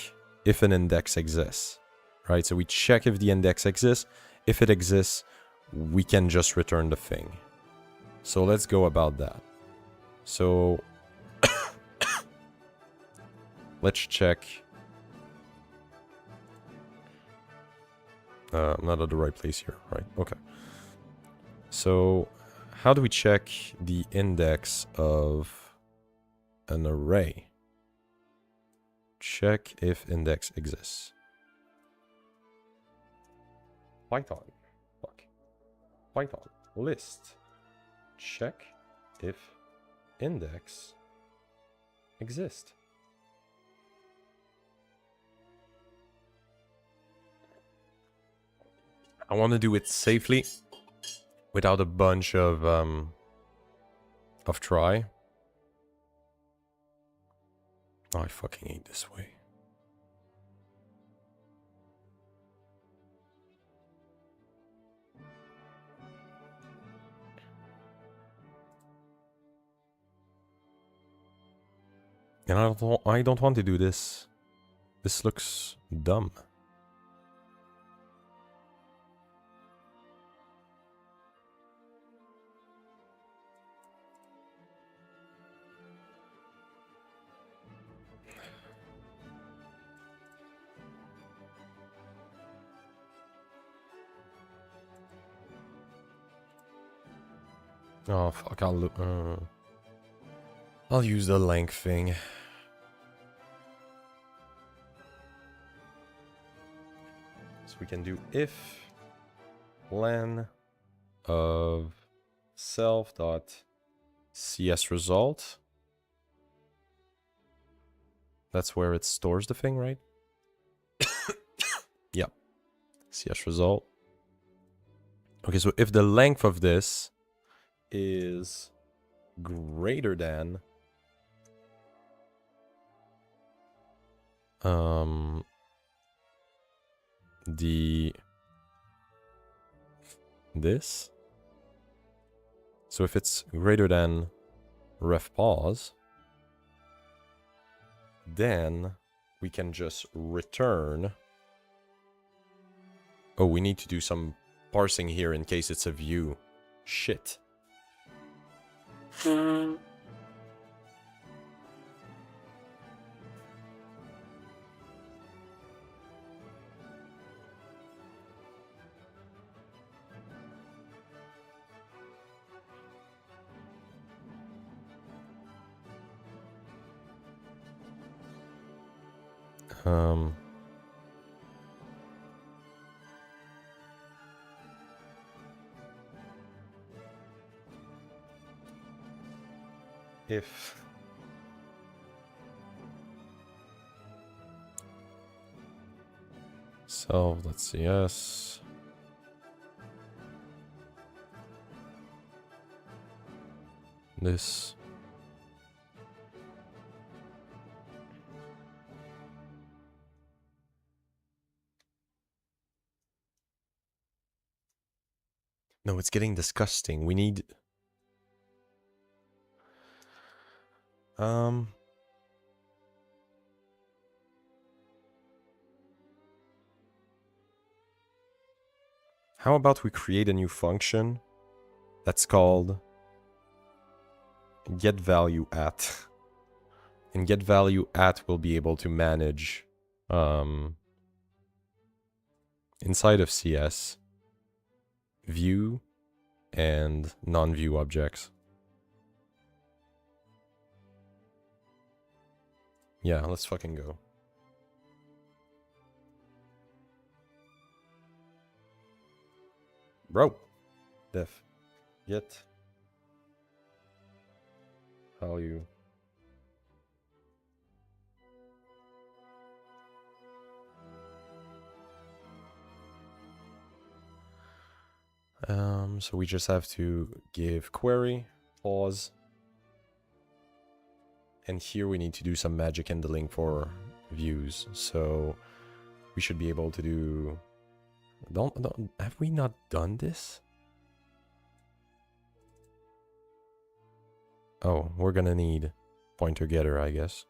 if an index exists, right? So we check if the index exists. If it exists, we can just return the thing. So let's go about that. So let's check. I'm not at the right place here, right? Okay. So how do we check the index of an array? Check if index exists. Python. Fuck. Python. List. Check if index exists. I want to do it safely without a bunch of try. Oh, I fucking hate this way. And I don't want to do this. This looks dumb. Oh fuck! I'll use the length thing. So we can do if len of self dot cs result. That's where it stores the thing, right? Yep. CS result. Okay, so if the length of this is greater than this. So if it's greater than ref pause, then we can just return. Oh, we need to do some parsing here in case it's a view. Shit. If self.cs this no, it's getting disgusting. We need how about we create a new function that's called getValueAt. And getValueAt will be able to manage inside of CS view and non-view objects. Yeah, let's fucking go. Bro. Dev. Get value. So we just have to give query, pause. And here we need to do some magic handling for views. So we should be able to do... have we not done this? Oh, we're gonna need pointer getter, I guess.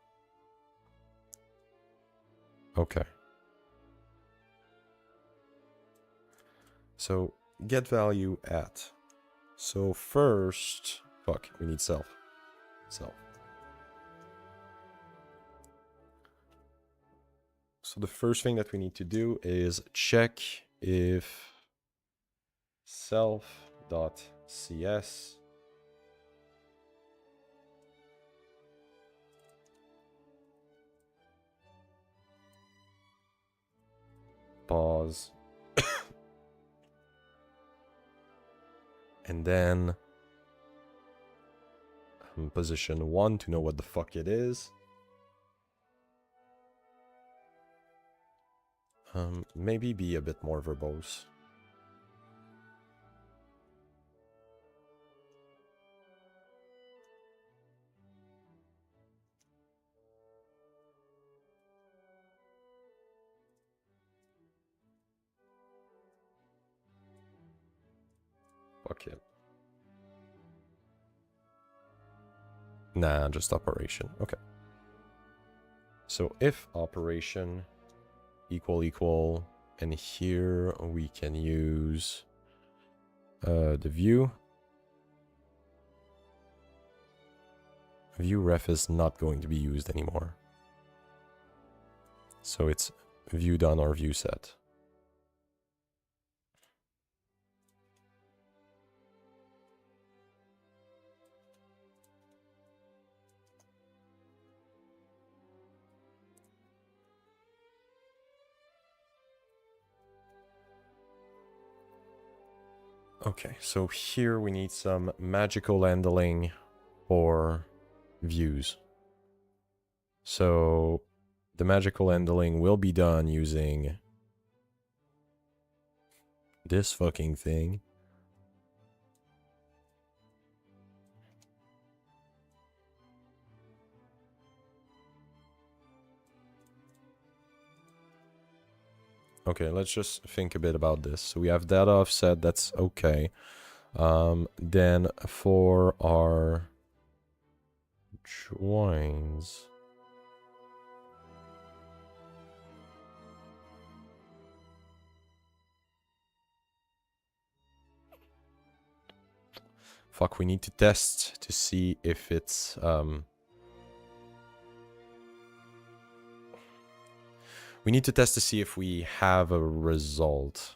Okay. So get value at. So first, fuck, we need self. Self. So the first thing that we need to do is check if self.cs pause. And then position 1 to know what the fuck it is. Maybe be a bit more verbose. Fuck it. Nah, just operation. Okay. So if operation equal, and here we can use the view. View ref is not going to be used anymore. So it's view done or view set. Okay, so here we need some magical handling for views. So the magical handling will be done using this fucking thing. Okay, let's just think a bit about this. So we have data offset, that's okay. Then for our joins, fuck, we need to test to see if it's we need to test to see if we have a result.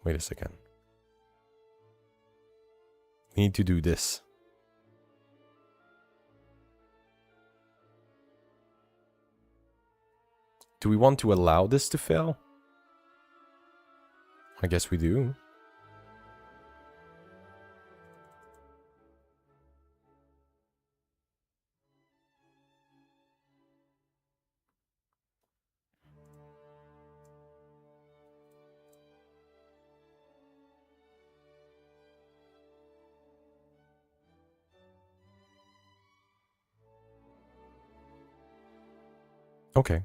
Wait a second. We need to do this. Do we want to allow this to fail? I guess we do. Okay.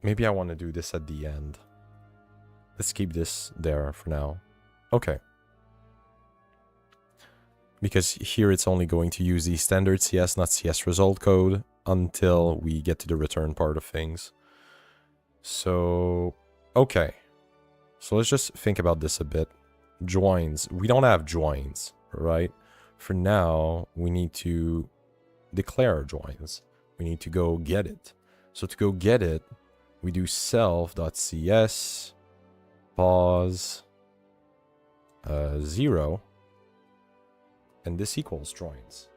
Maybe I want to do this at the end. Let's keep this there for now. Okay. Because here it's only going to use the standard CS, not CS result code, until we get to the return part of things. So, okay. So let's just think about this a bit. Joins. We don't have joins, right? For now, we need to declare joins. We need to go get it. So to go get it, we do self.cs pause 0, and this equals joins.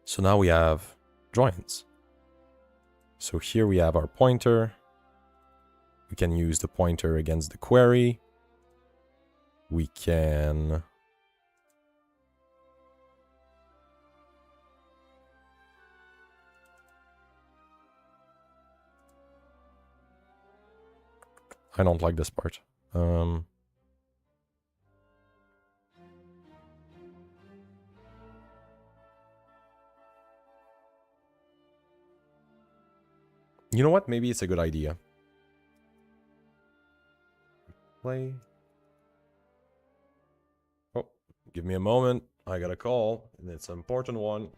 So now we have joins. So here we have our pointer. We can use the pointer against the query. We can I don't like this part. You know what? Maybe it's a good idea. Play. Oh, Give me a moment. I got a call, and it's an important one.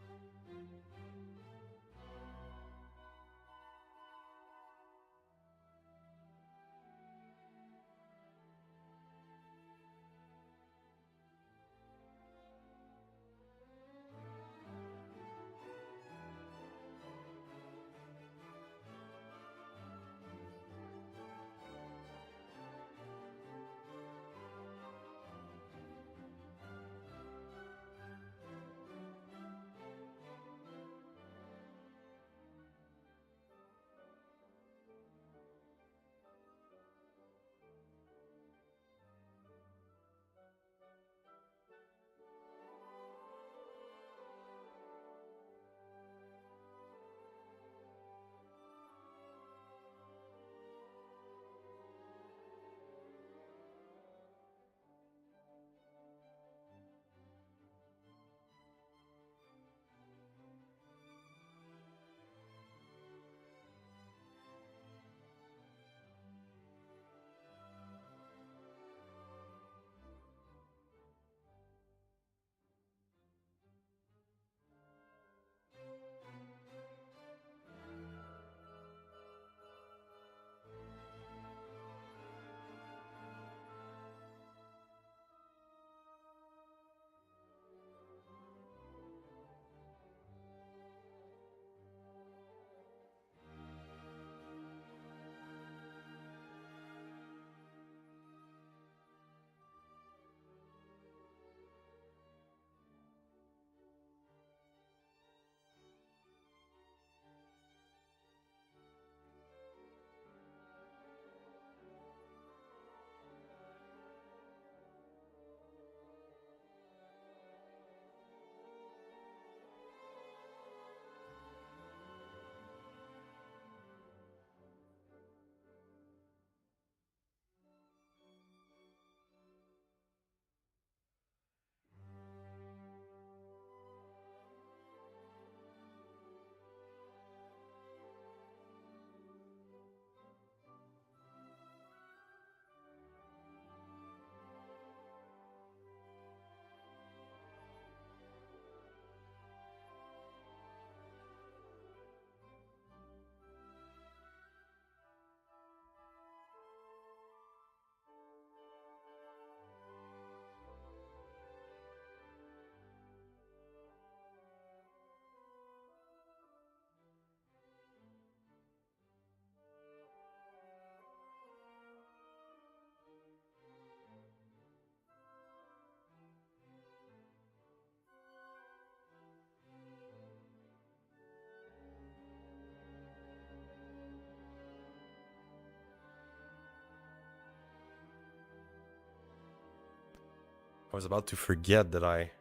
I was about to forget that I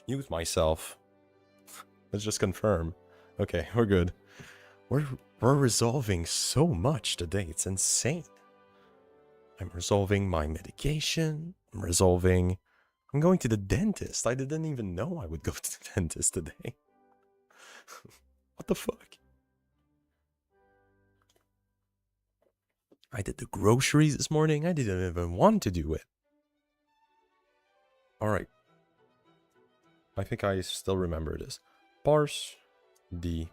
mute myself. Let's just confirm. Okay, we're good. We're resolving so much today. It's insane. I'm resolving my medication. I'm going to the dentist. I didn't even know I would go to the dentist today. What the fuck? I did the groceries this morning. I didn't even want to do it. Alright. I think I still remember this. Parse the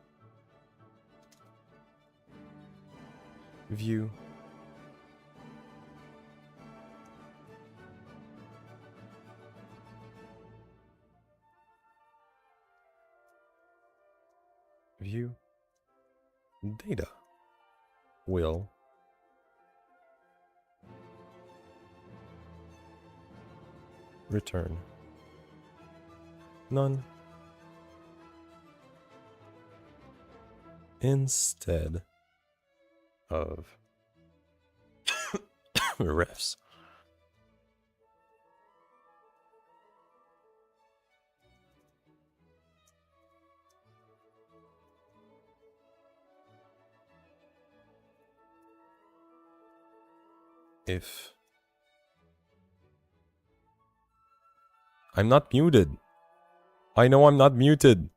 view data will return none instead of refs. If I'm not muted. I know I'm not muted.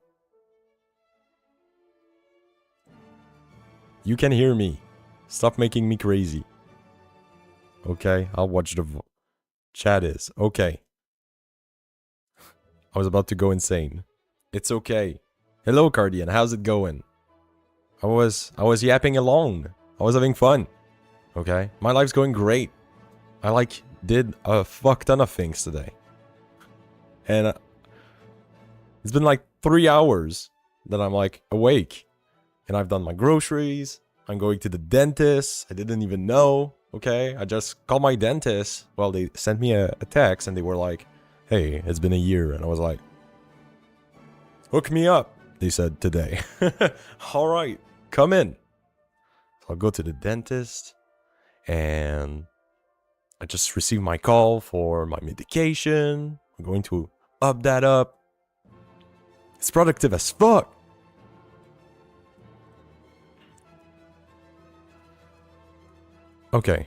You can hear me. Stop making me crazy. Okay, I'll watch the chat is. Okay. I was about to go insane. It's okay. Hello, Cardian. How's it going? I was yapping along. I was having fun. Okay? My life's going great. I, did a fuck ton of things today. And it's been 3 hours that I'm, awake. And I've done my groceries. I'm going to the dentist. I didn't even know. Okay? I just called my dentist. Well, they sent me a text and they were like, hey, it's been a year. And I was like, hook me up, they said today. Alright, come in. So I'll go to the dentist. And I just received my call for my medication. I'm going to up that up. It's productive as fuck. Okay.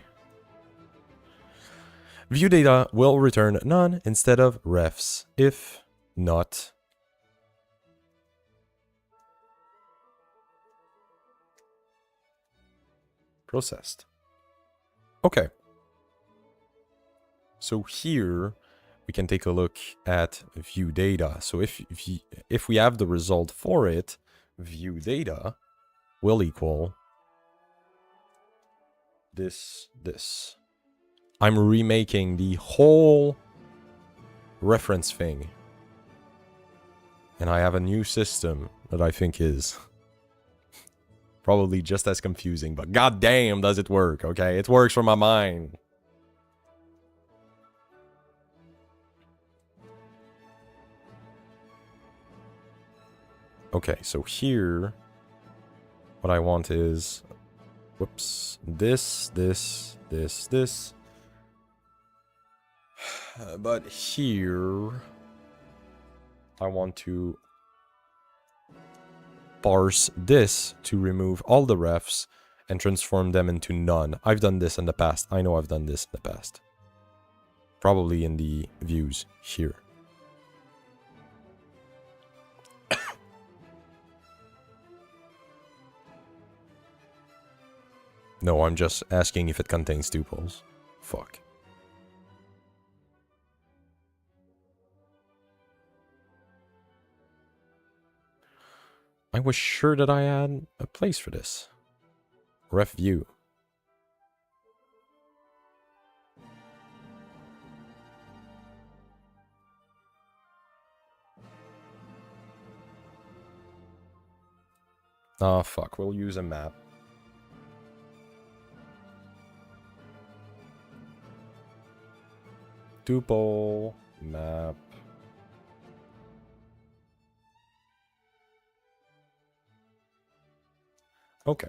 View data will return none instead of refs. If not processed. Okay. So here we can take a look at view data. So if we have the result for it, view data will equal this. I'm remaking the whole reference thing. And I have a new system that I think is probably just as confusing, but goddamn does it work, okay? It works for my mind. Okay, so here, what I want is, whoops, this. But here, I want to parse this to remove all the refs and transform them into none. I've done this in the past. I know I've done this in the past. Probably in the views here. No, I'm just asking if it contains tuples. Fuck. I was sure that I had a place for this. Ref view. Oh, fuck. We'll use a map. Tuple map. Okay.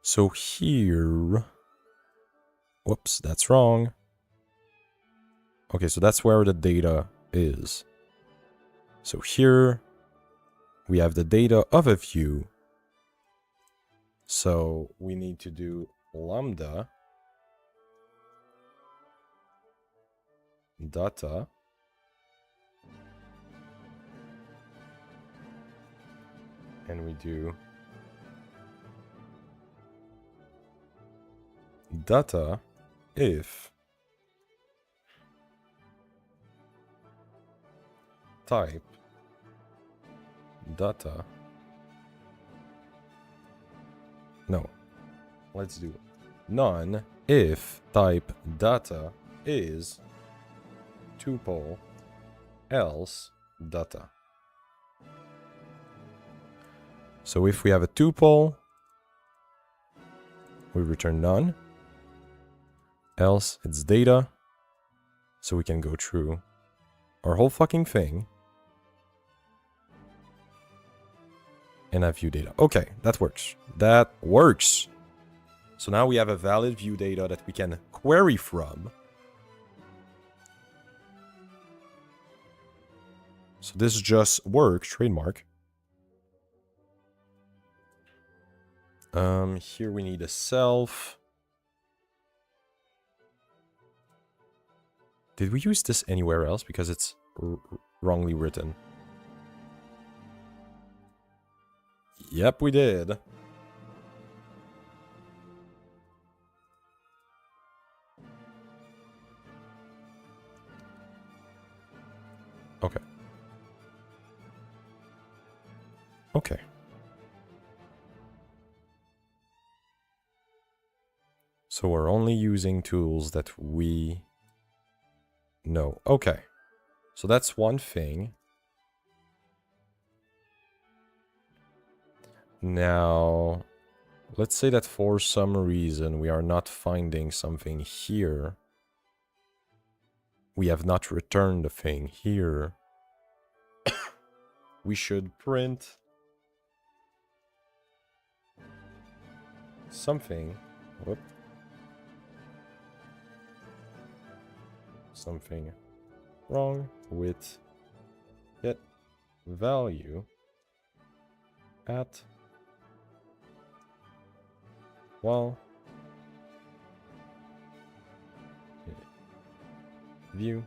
So here... Whoops, that's wrong. Okay, so that's where the data is. So here, we have the data of a view. So we need to do lambda data and we do data if type data. No, let's do none if type data is tuple else data. So if we have a tuple, we return none. Else it's data. So we can go through our whole fucking thing and have view data. Okay, that works. That works. So now we have a valid view data that we can query from. So this just works, trademark. Here we need a self. Did we use this anywhere else? Because it's wrongly written. Yep, we did. Okay. Okay. So we're only using tools that we know. Okay. So that's one thing. Now, let's say that for some reason we are not finding something here. We have not returned the thing here. We should print something. Whoop. Something wrong with get value at well view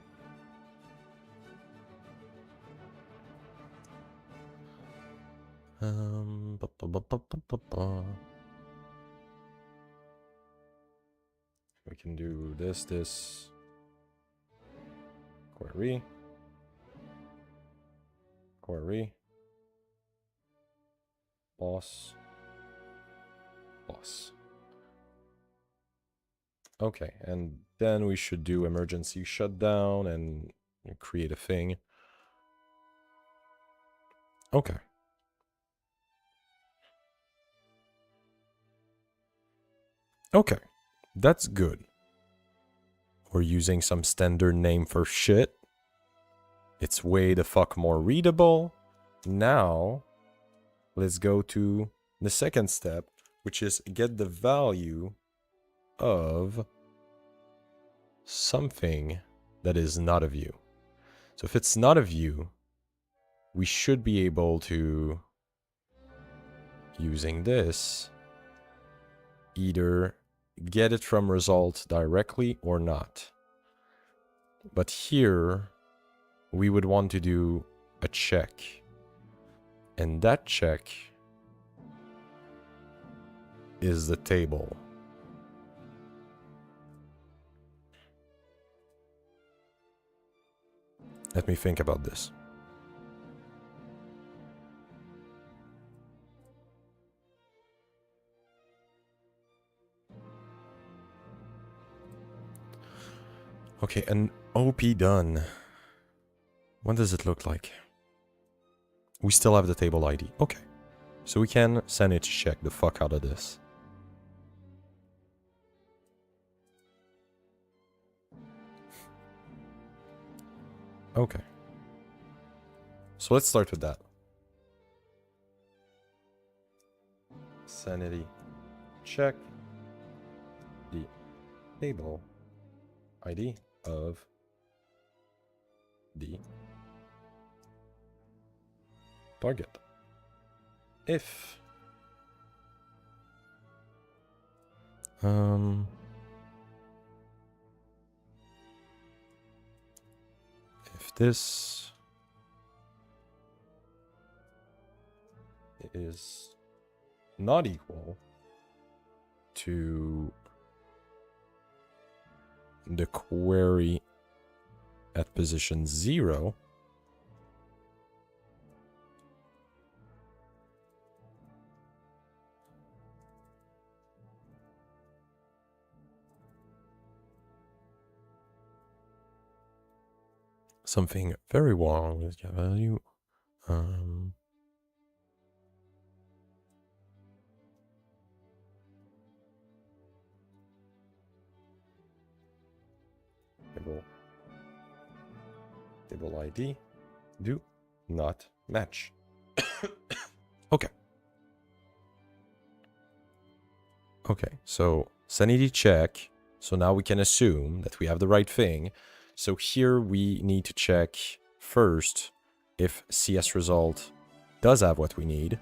we can do this query boss. Okay, and then we should do emergency shutdown and create a thing. Okay. Okay, that's good. We're using some standard name for shit. It's way the fuck more readable. Now, let's go to the second step, which is get the value of something that is not a view. So if it's not a view, we should be able to, using this, either get it from result directly or not. But here, we would want to do a check. And that check is the table. Let me think about this. Okay, an OP done. What does it look like? We still have the table ID. Okay. So we can send it to check the fuck out of this. Okay. So let's start with that. Sanity check the table ID of the target. If this is not equal to the query at position 0, something very wrong with your value. Table ID do not match. Okay. Okay, so sanity check. So now we can assume that we have the right thing. So here we need to check first if CS result does have what we need.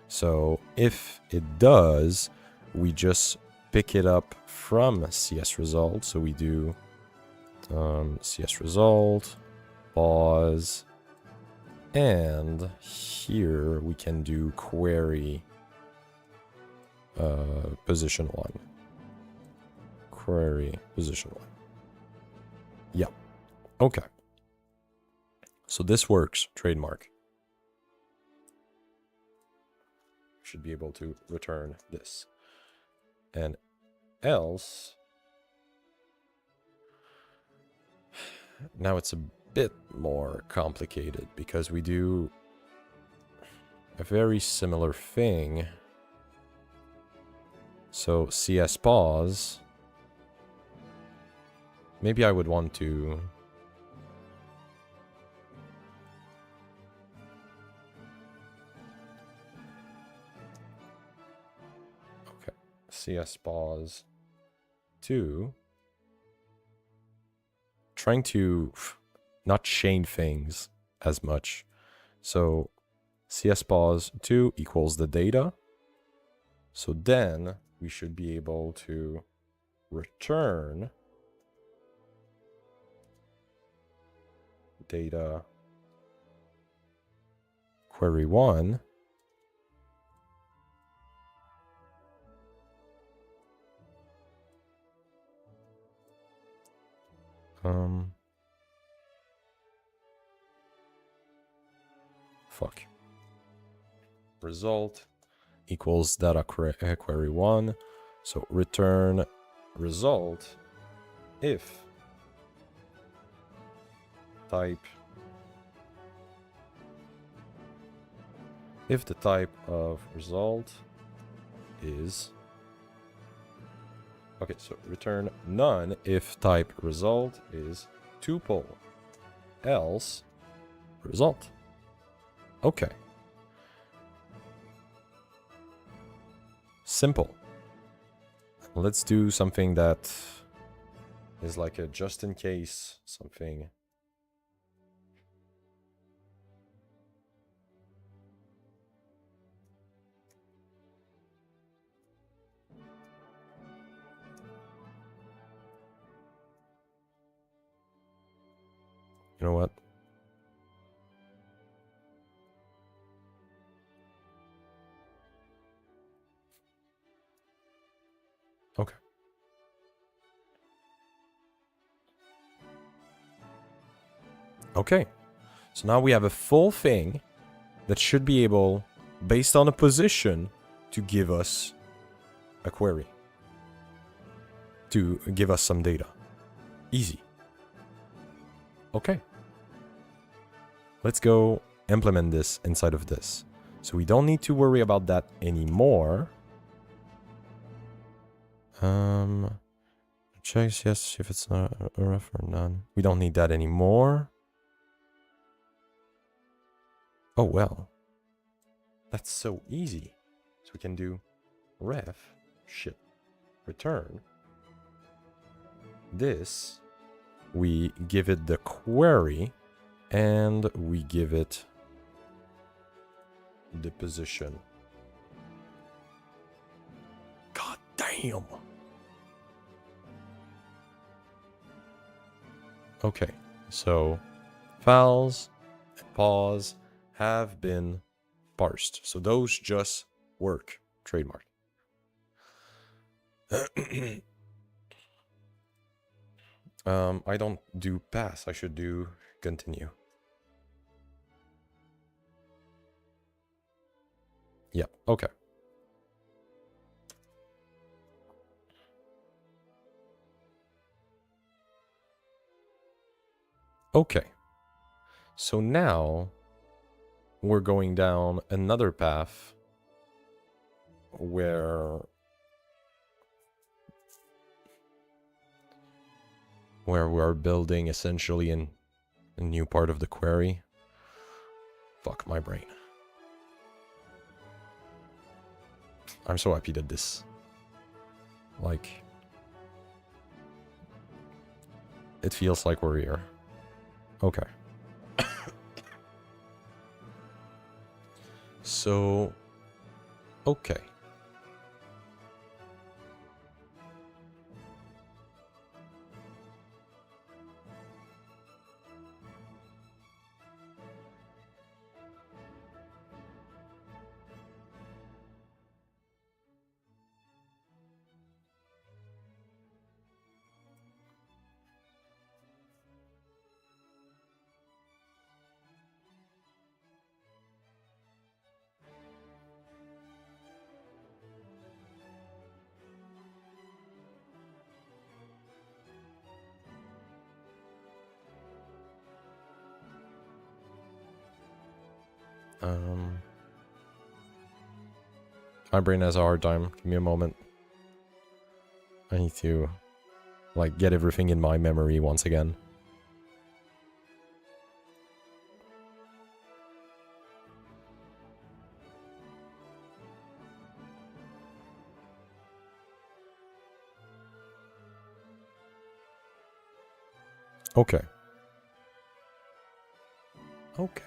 So if it does, we just pick it up from CS result. So we do CS result, pause, and here we can do query position 1. Query position 1. Yeah. Okay. So this works, trademark. Should be able to return this. And else, now it's a bit more complicated because we do a very similar thing. So CS pause, maybe I would want to CS pause 2, trying to not chain things as much. So CS pause 2 equals the data. So then we should be able to return data query 1. Fuck. Result equals data query 1. So return result if the type of result is, okay, so return none if type result is tuple, else result. Okay. Simple. Let's do something that is like a just in case something. You know what? Okay. Okay. So now we have a full thing that should be able, based on a position, to give us a query. To give us some data. Easy. Okay. Let's go implement this inside of this. So we don't need to worry about that anymore. Checks yes if it's not a ref or none. We don't need that anymore. Oh well. That's so easy. So we can do ref shit return. This we give it the query and we give it the position. God damn. Okay, so files and pause have been parsed. So those just work. Trademark. I don't do pass. I should do continue. Yeah, okay. Okay. So now we're going down another path where we're building essentially a new part of the query. Fuck my brain. I'm so happy that this, like, it feels like we're here. Okay. So, okay. My brain has a hard time. Give me a moment. I need to, like, get everything in my memory once again. Okay. Okay.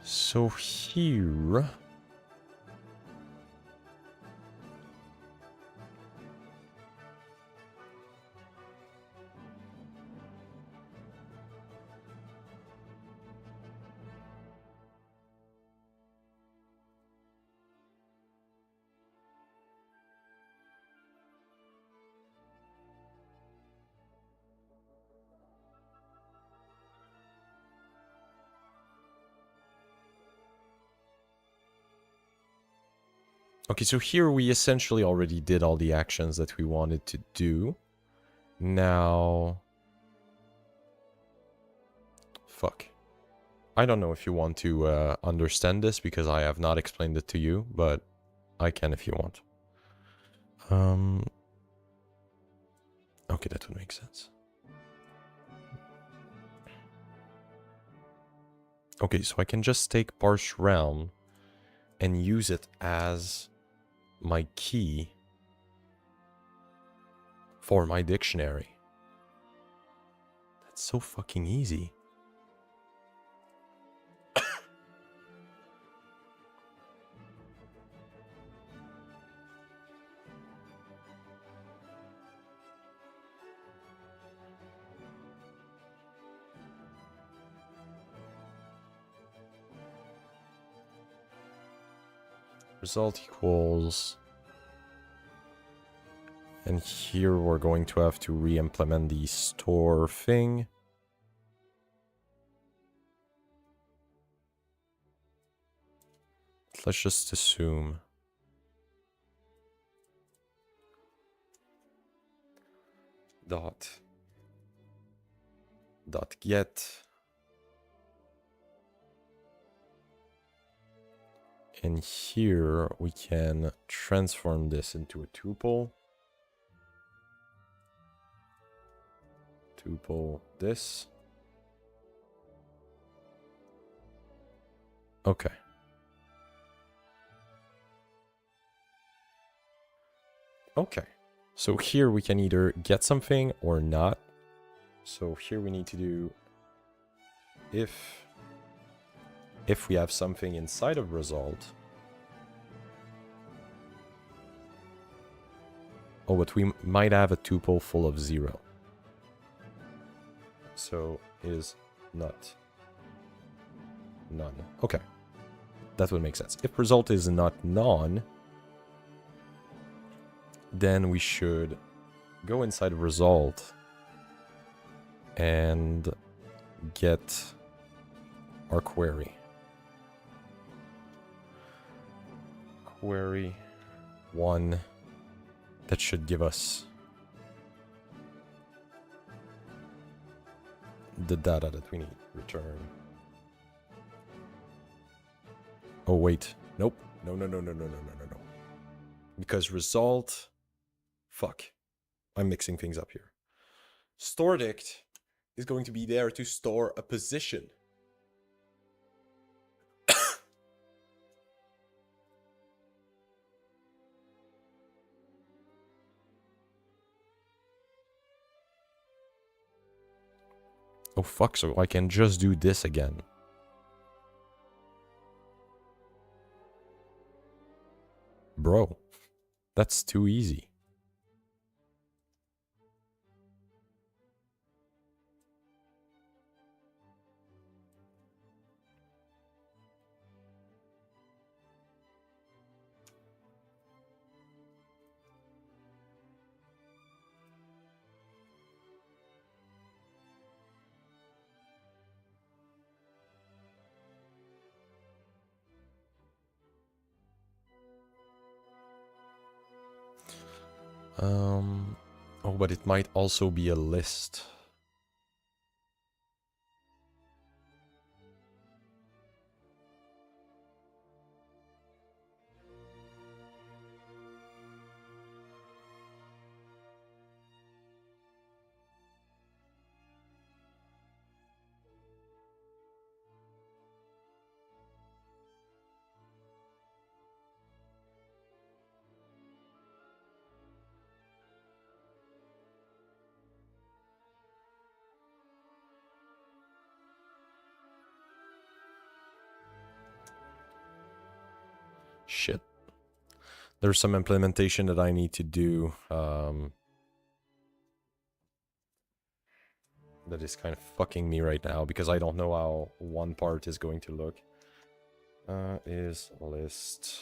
So here... Okay, so here we essentially already did all the actions that we wanted to do. Now... Fuck. I don't know if you want to understand this, because I have not explained it to you, but I can if you want. Okay, that would make sense. Okay, so I can just take parse realm and use it as my key for my dictionary. That's so fucking easy. Result equals... And here we're going to have to re-implement the store thing. Let's just assume... Dot get, and here we can transform this into a tuple. Tuple this. Okay. Okay. So here we can either get something or not. So here we need to do if we have something inside of result. Oh, but we might have a tuple full of 0. So is not none. Okay. That would make sense. If result is not none, then we should go inside of result and get our query. Query 1. That should give us the data that we need. Return. Oh, wait. Nope. No. Because result... Fuck. I'm mixing things up here. StoreDict is going to be there to store a position. Oh fuck, so I can just do this again. Bro, that's too easy. Oh, but it might also be a list. Shit. There's some implementation that I need to do. That is kind of fucking me right now because I don't know how one part is going to look. Is list.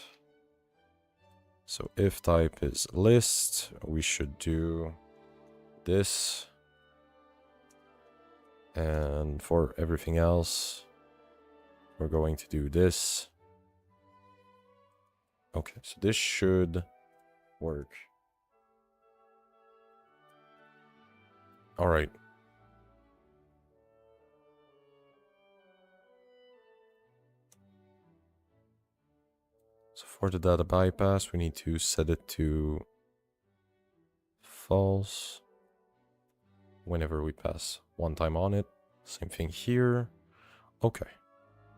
So if type is list, we should do this. And for everything else, we're going to do this. Okay, so this should work. All right. So for the data bypass, we need to set it to false whenever we pass one time on it. Same thing here. Okay.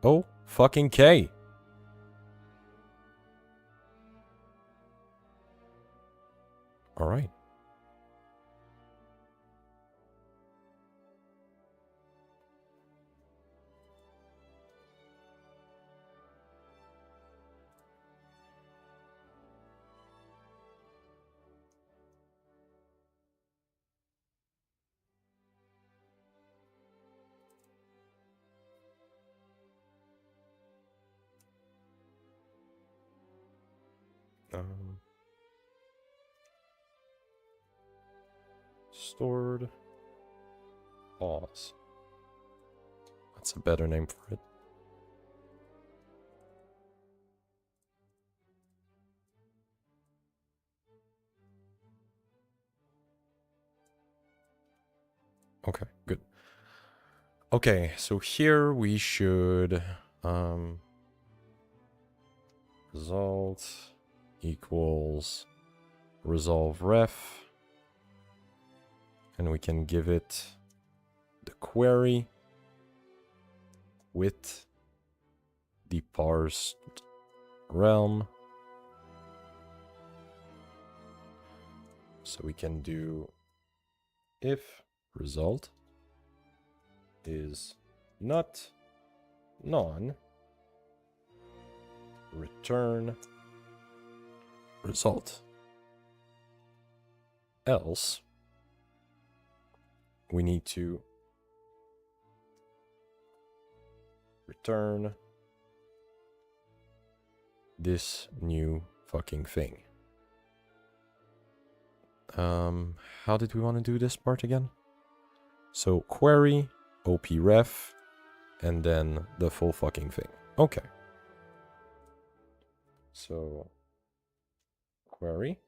Oh, fucking K. All right. Stored pause. That's a better name for it. Okay, good. Okay, so here we should result equals resolve ref, and we can give it the query with the parsed realm. So we can do if result is not none, return result. Else, we need to return this new fucking thing. How did we want to do this part again? So query, opref, and then the full fucking thing. Okay. So query,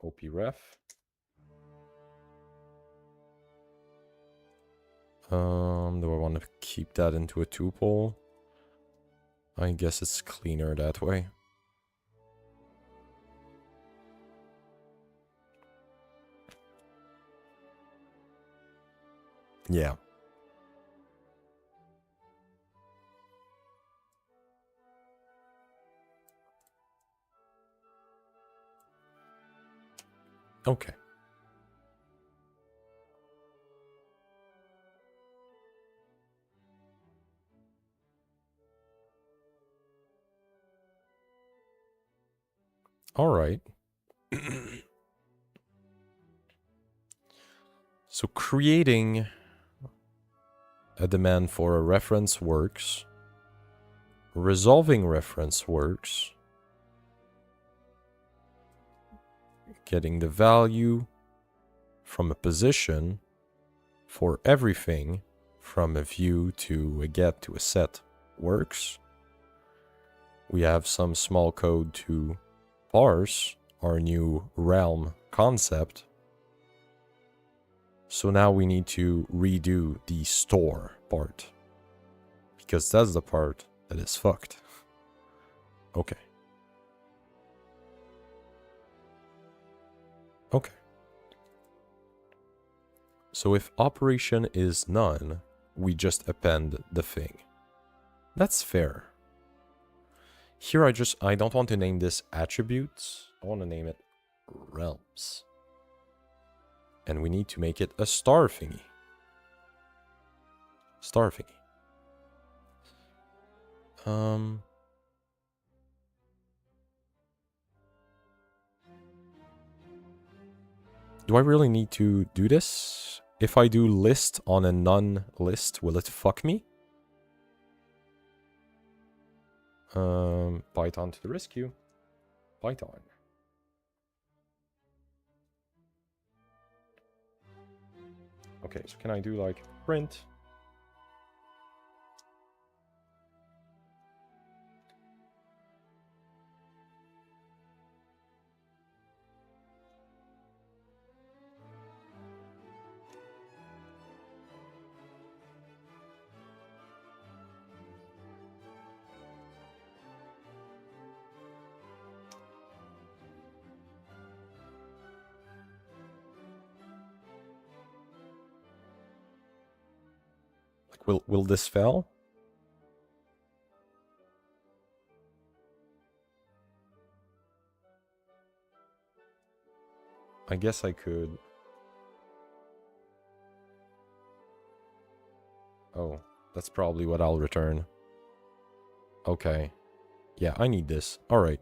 opref. Do I want to keep that into a tuple? I guess it's cleaner that way. Yeah. Okay. All right. So creating a demand for a reference works. Resolving reference works. Getting the value from a position for everything from a view to a get to a set works. We have some small code to parse our new realm concept. So now we need to redo the store part, because that's the part that is fucked. Okay. Okay. So if operation is none, we just append the thing. That's fair. Here I don't want to name this attributes. I want to name it realms. And we need to make it a star thingy. Star thingy. Do I really need to do this? If I do list on a none list, will it fuck me? Python to the rescue. Python. Okay, so can I do like print? Will this fail? I guess I could. Oh, that's probably what I'll return. Okay. Yeah, I need this. All right.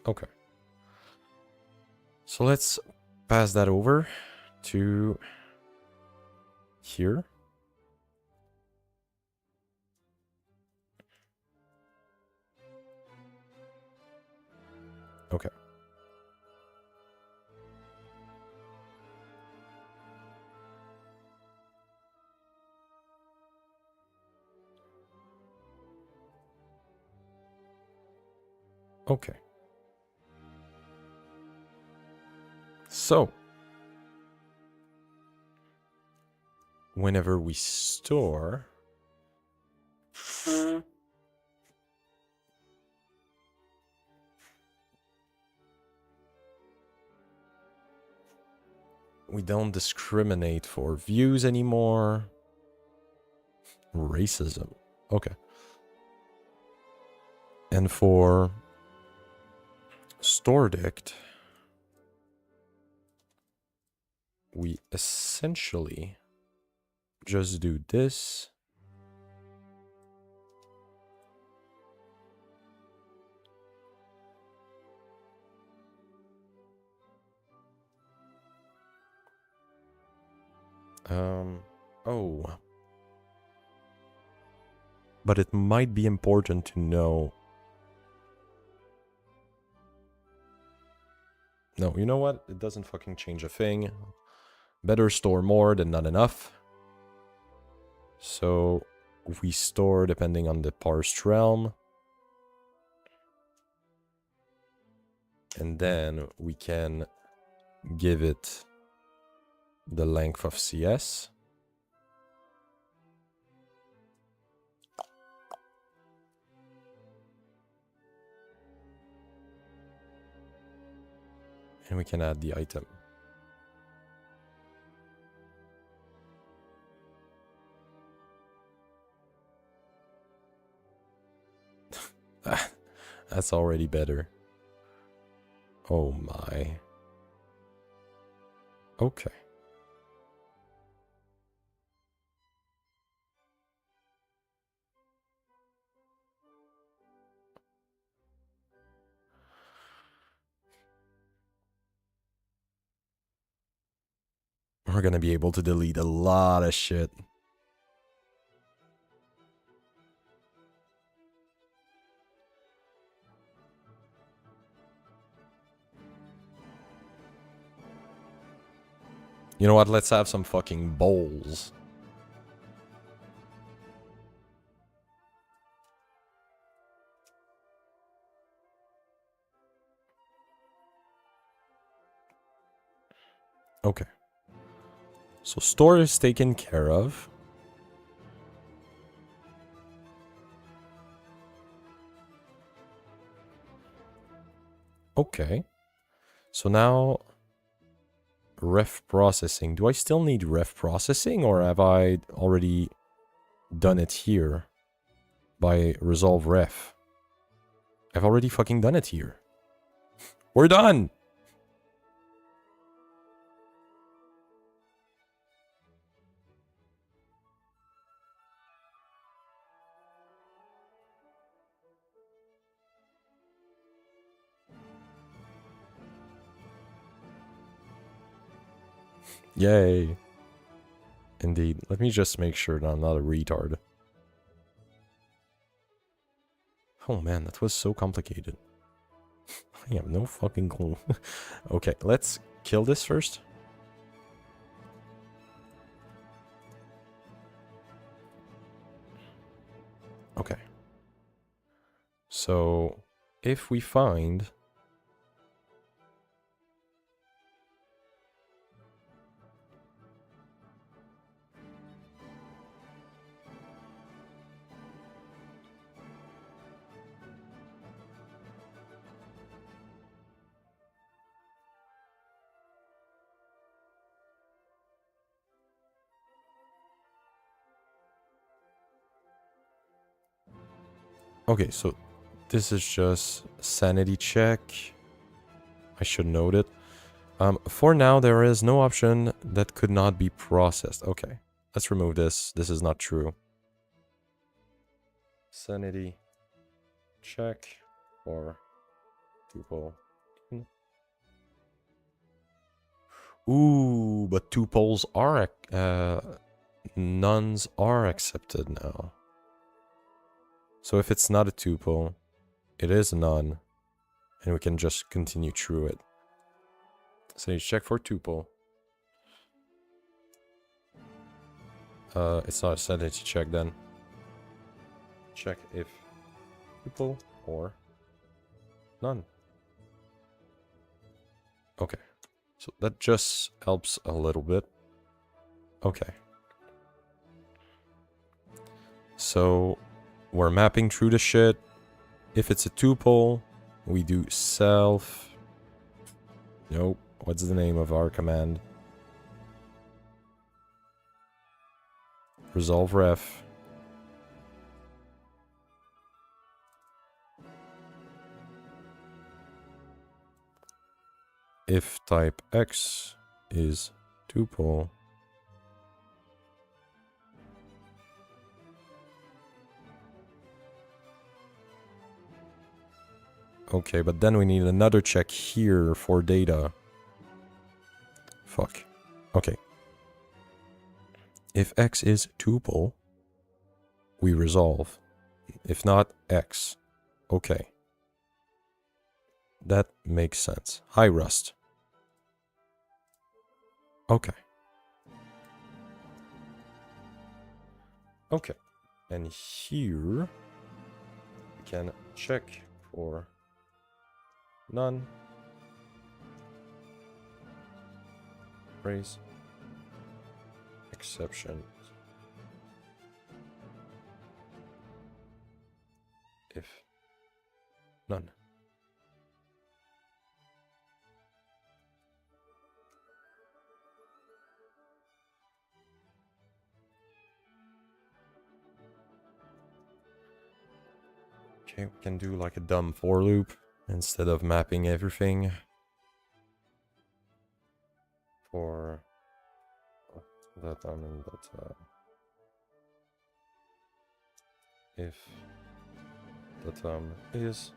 Okay. So let's pass that over to here. Okay. Okay. So, whenever we store, we don't discriminate for views anymore. Racism. Okay. And for store dict, we essentially just do this. Oh. But it might be important to know. No, you know what? It doesn't fucking change a thing. Better store more than not enough. So we store depending on the parsed realm. And then we can give it the length of CS. And we can add the item. That's already better. Oh my. Okay. We're gonna be able to delete a lot of shit. You know what? Let's have some fucking bowls. Okay. So store is taken care of. Okay. So now ref processing. Do I still need ref processing or have I already done it here by resolve ref? I've already fucking done it here. We're done. Yay. Indeed. Let me just make sure that I'm not a retard. Oh man, that was so complicated. I have no fucking clue. Okay, let's kill this first. Okay. So, if we find... Okay, so this is just sanity check. I should note it. For now, there is no option that could not be processed. Okay, let's remove this. This is not true. Sanity check for tuple. Ooh, but tuples are nuns are accepted now. So if it's not a tuple, it is a none, and we can just continue through it. So you check for tuple. It's not a sanity check then. Check if tuple or none. Okay. So that just helps a little bit. Okay. So we're mapping through the shit. If it's a tuple, we do self. Nope. What's the name of our command? Resolve ref. If type X is tuple, okay, but then we need another check here for data. Fuck. Okay. If X is tuple, we resolve. If not, X. Okay. That makes sense. Hi, Rust. Okay. Okay. And here, we can check for none. Raise exceptions. If none. Okay, we can do like a dumb for loop instead of mapping everything for that. I mean that if the is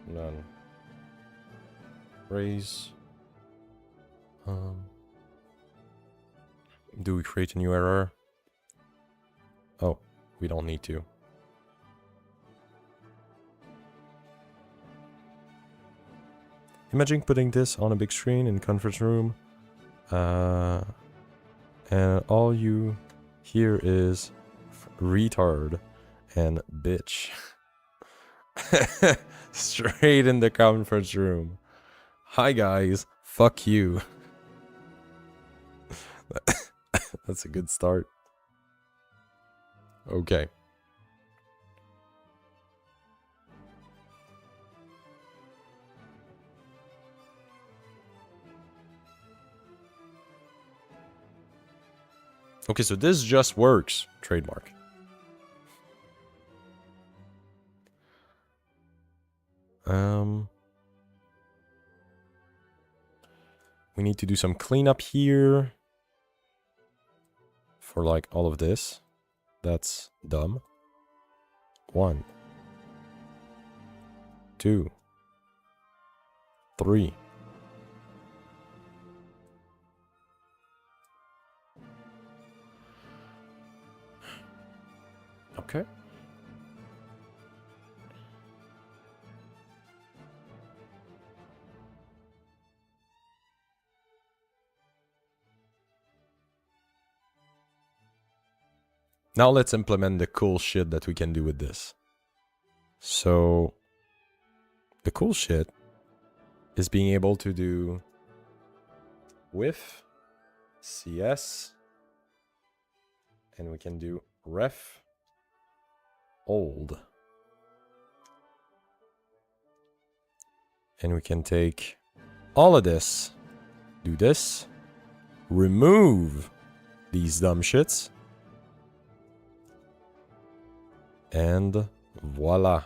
none, raise. Do we create a new error? Oh, we don't need to. Imagine putting this on a big screen in conference room, and all you hear is retard and bitch. Straight in the conference room. Hi guys, fuck you. That's a good start. Okay. Okay, so this just works. Trademark. We need to do some cleanup here. For like all of this. That's dumb. 1, 2, 3, Okay. Now let's implement the cool shit that we can do with this. So the cool shit is being able to do with CS, and we can do ref old. And we can take all of this, do this, remove these dumb shits, and voila.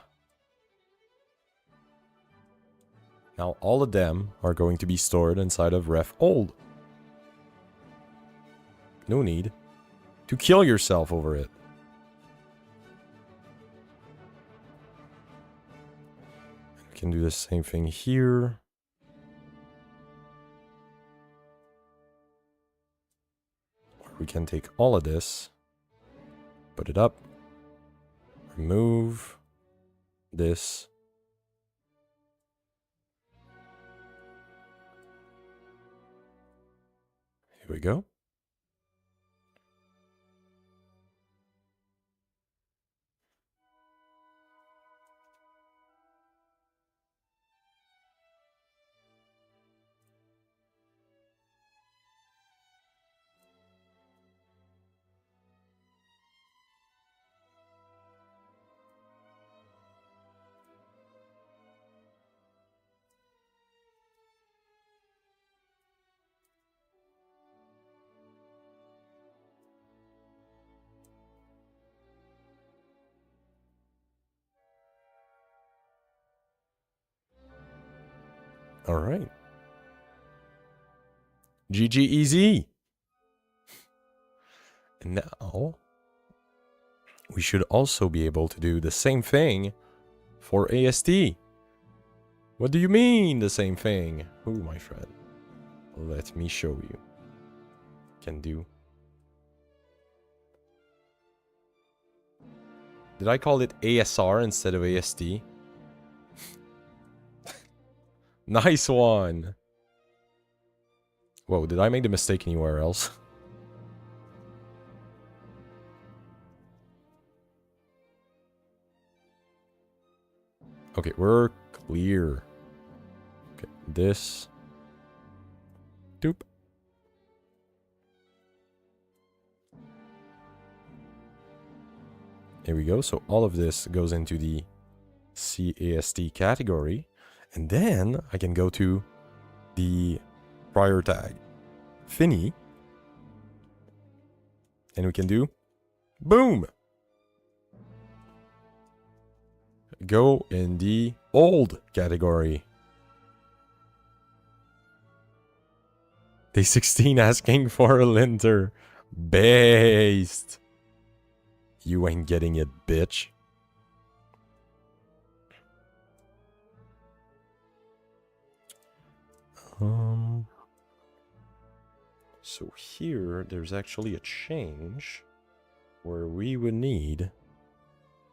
Now all of them are going to be stored inside of ref old. No need to kill yourself over it. We can do the same thing here. We can take all of this, put it up, remove this. Here we go. All right. GG easy. And now we should also be able to do the same thing for AST. What do you mean the same thing? Oh, my friend. Let me show you. Can do. Did I call it ASR instead of AST? Nice one. Whoa, did I make the mistake anywhere else? Okay, we're clear. Okay, this. Doop. Here we go. So all of this goes into the CAST category. And then I can go to the prior tag Finny. And we can do boom. Go in the old category. Day 16 asking for a linter. Based. You ain't getting it, bitch. So here, there's actually a change where we would need,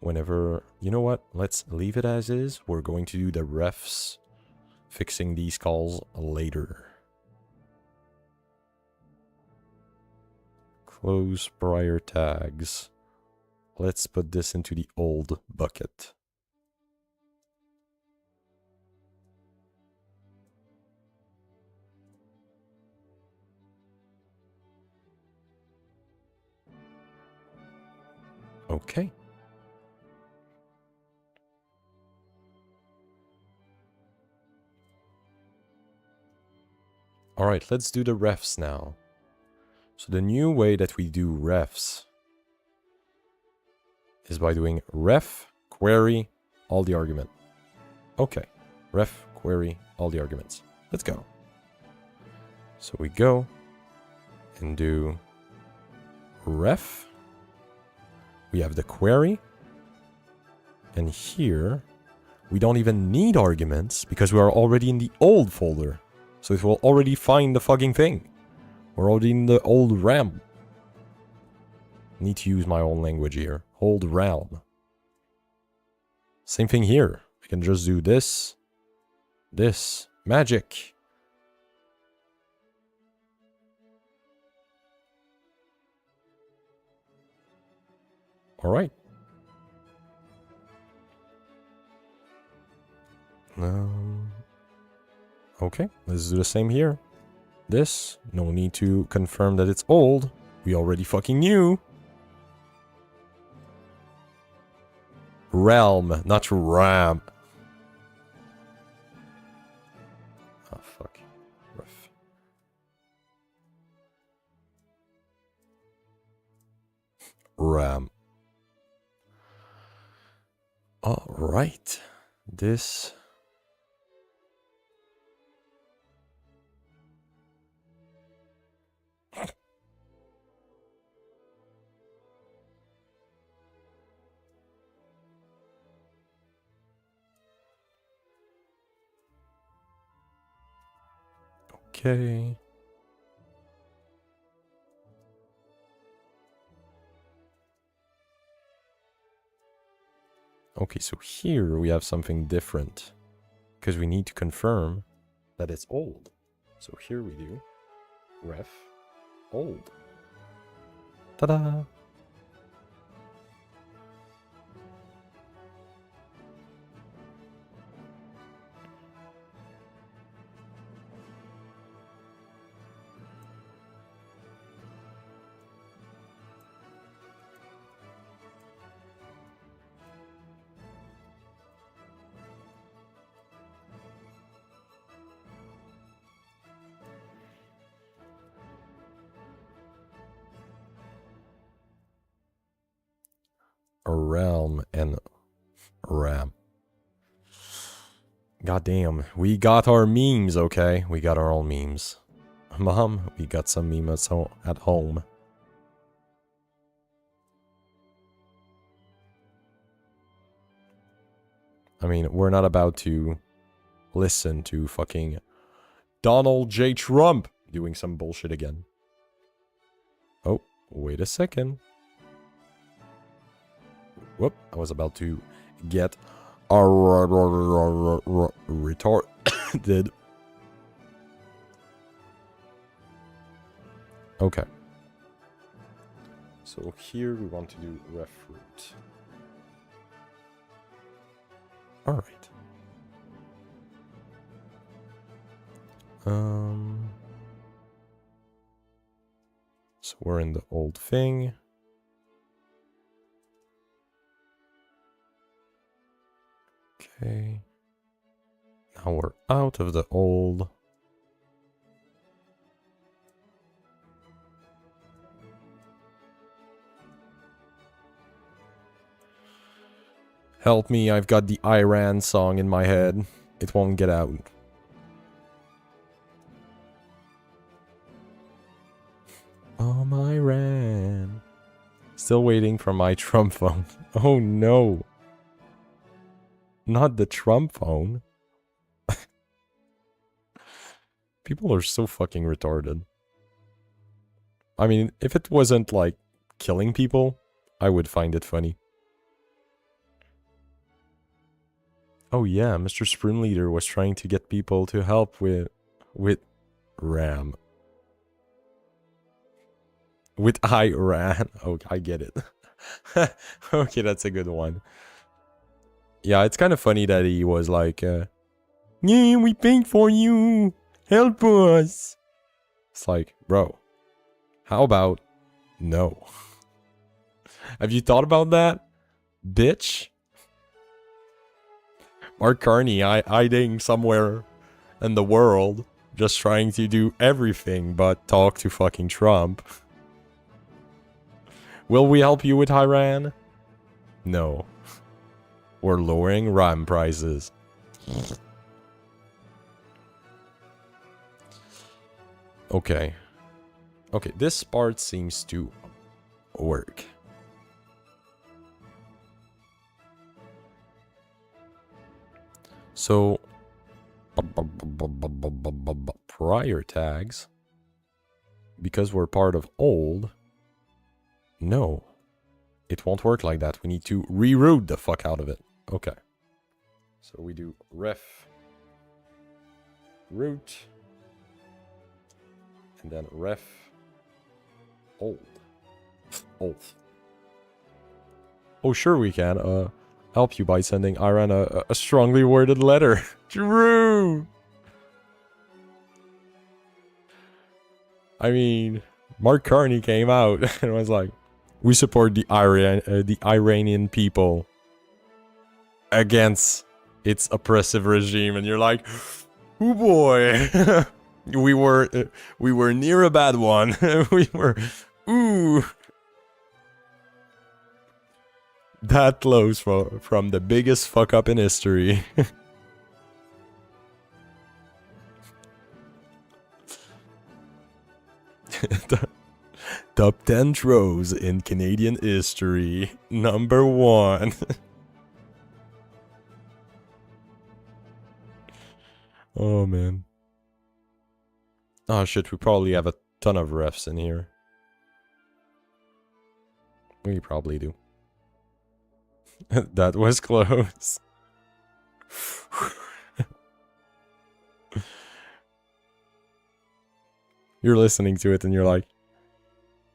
whenever, you know what, let's leave it as is. We're going to do the refs fixing these calls later. Close prior tags. Let's put this into the old bucket. Okay. All right, let's do the refs now. So the new way that we do refs is by doing ref, query, all the argument. Okay, ref, query, all the arguments. Let's go. So we go and do ref. We have the query. And here, we don't even need arguments because we are already in the old folder. So it will already find the fucking thing. We're already in the old RAM. Need to use my own language here. Hold realm. Same thing here. I can just do this. This. Magic. Alright. Okay, let's do the same here. This. No need to confirm that it's old. We already fucking knew. Realm, not ram. Oh, fuck. Rough. Ram. Alright. This. Okay. Okay, so here we have something different. Because we need to confirm that it's old. So here we do. Ref. Old. Ta-da! A realm and ram. Goddamn, we got our memes, okay? We got our own memes. Mom, we got some memes at home. I mean, we're not about to listen to fucking Donald J. Trump doing some bullshit again. Oh, wait a second. Whoop, I was about to get retarded. Okay. So here we want to do ref root. Alright. So we're in the old thing. Okay. Now we're out of the old. Help me, I've got the Iran song in my head. It won't get out. Oh, Iran. Still waiting for my Trump phone. Oh no. Not the Trump phone. People are so fucking retarded. I mean, if it wasn't like killing people, I would find it funny. Oh yeah, Mr. Spoon Leader was trying to get people to help with RAM. With Iran. Oh, I get it. Okay, that's a good one. Yeah, it's kind of funny that he was like, yeah, we paid for you. Help us. It's like, bro, how about no? Have you thought about that? Bitch? Mark Carney hiding somewhere in the world, just trying to do everything but talk to fucking Trump. Will we help you with Iran? No. We're lowering RAM prices. Okay. Okay, this part seems to work. So, prior tags, because we're part of old, no. It won't work like that. We need to reroute the fuck out of it. Okay. So we do ref root and then ref old. Old. Oh, sure we can. Help you by sending Iran a strongly worded letter. True. I mean, Mark Carney came out and was like, we support the Iranian people against its oppressive regime. And you're like, oh boy, we were near a bad one. We were, ooh. That close from the biggest fuck up in history. Top 10 throws in Canadian history. Number 1. Oh, man. Oh, shit. We probably have a ton of refs in here. We probably do. That was close. You're listening to it and you're like,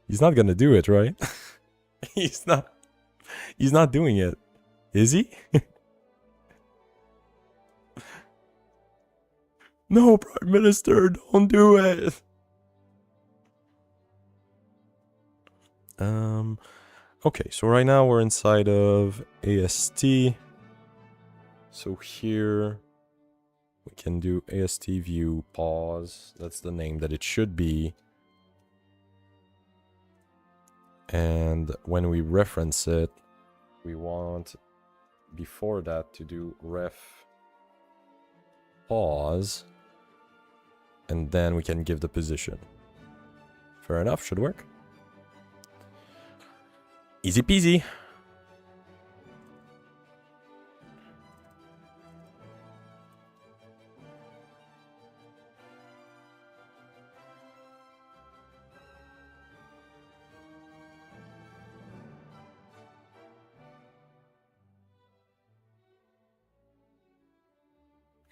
he's not gonna do it, right? He's not doing it. Is he? No, Prime Minister, don't do it. Okay, so right now we're inside of AST. So here we can do AST view pause. That's the name that it should be. And when we reference it, we want before that to do ref pause. And then we can give the position. Fair enough, should work. Easy peasy.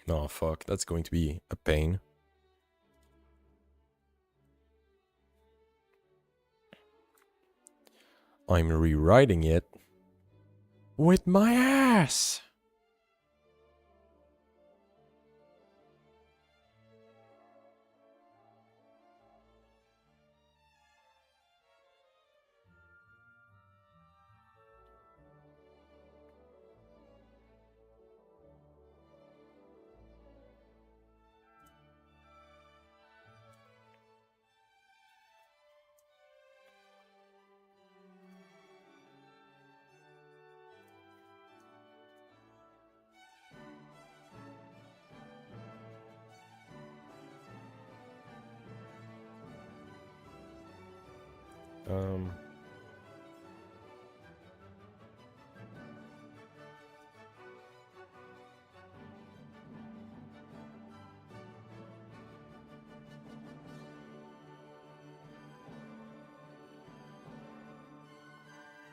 Oh fuck, that's going to be a pain. I'm rewriting it with my ass.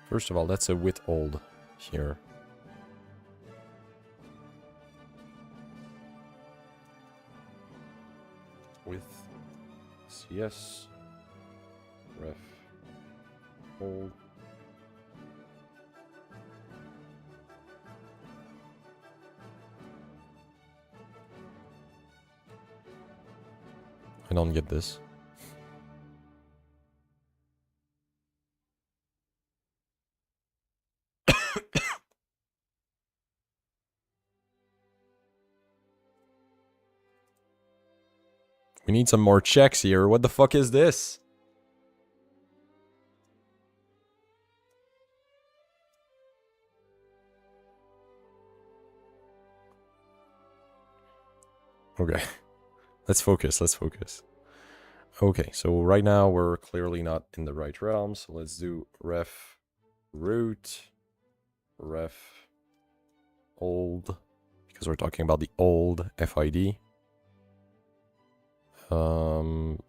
First of all, that's a with old here. With CS ref old. I don't get this. We need some more checks here. What the fuck is this? Okay. Let's focus, let's focus. Okay, so right now we're clearly not in the right realm, so let's do ref root, ref old, because we're talking about the old FID.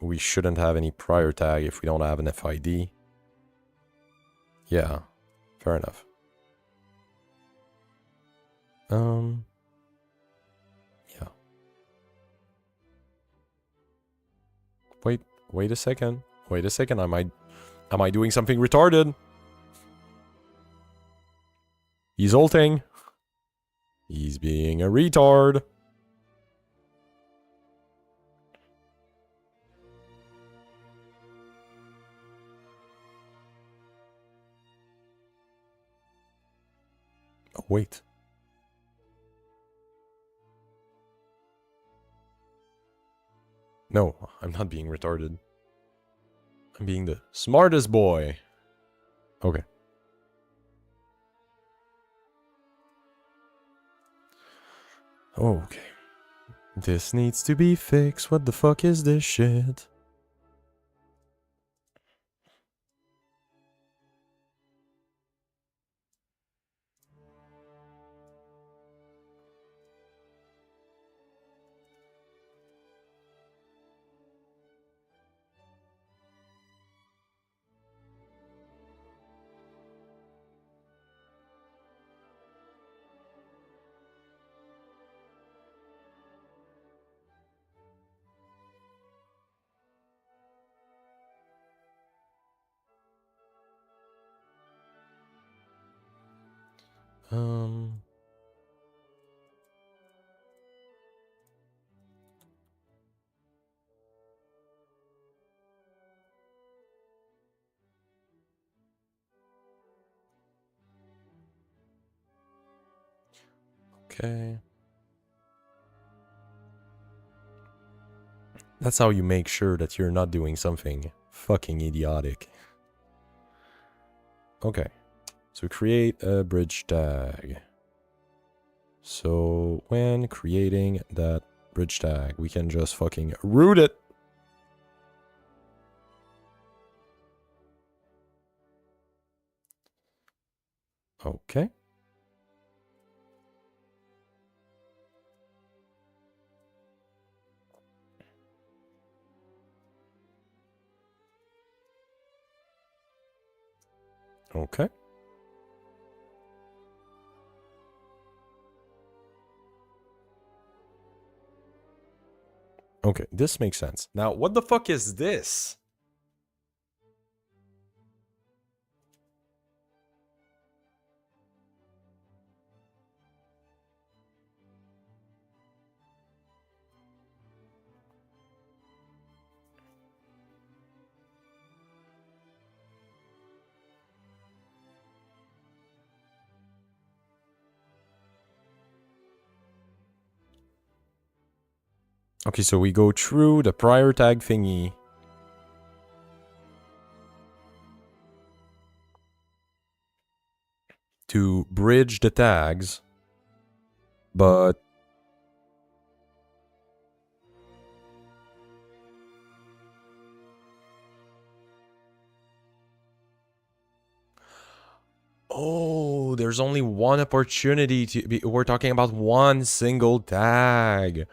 We shouldn't have any prior tag if we don't have an FID. Yeah. Fair enough. Yeah. Wait a second. Wait a second. Am I doing something retarded? He's ulting. He's being a retard. Oh, wait. No, I'm not being retarded. I'm being the smartest boy. Okay. Okay. This needs to be fixed. What the fuck is this shit? Okay. That's how you make sure that you're not doing something fucking idiotic. Okay. So create a bridge tag. So when creating that bridge tag, we can just fucking root it. Okay. Okay. Okay, this makes sense. Now, what the fuck is this? Okay, so we go through the prior tag thingy. To bridge the tags. But oh, there's only one opportunity to be. We're talking about one single tag.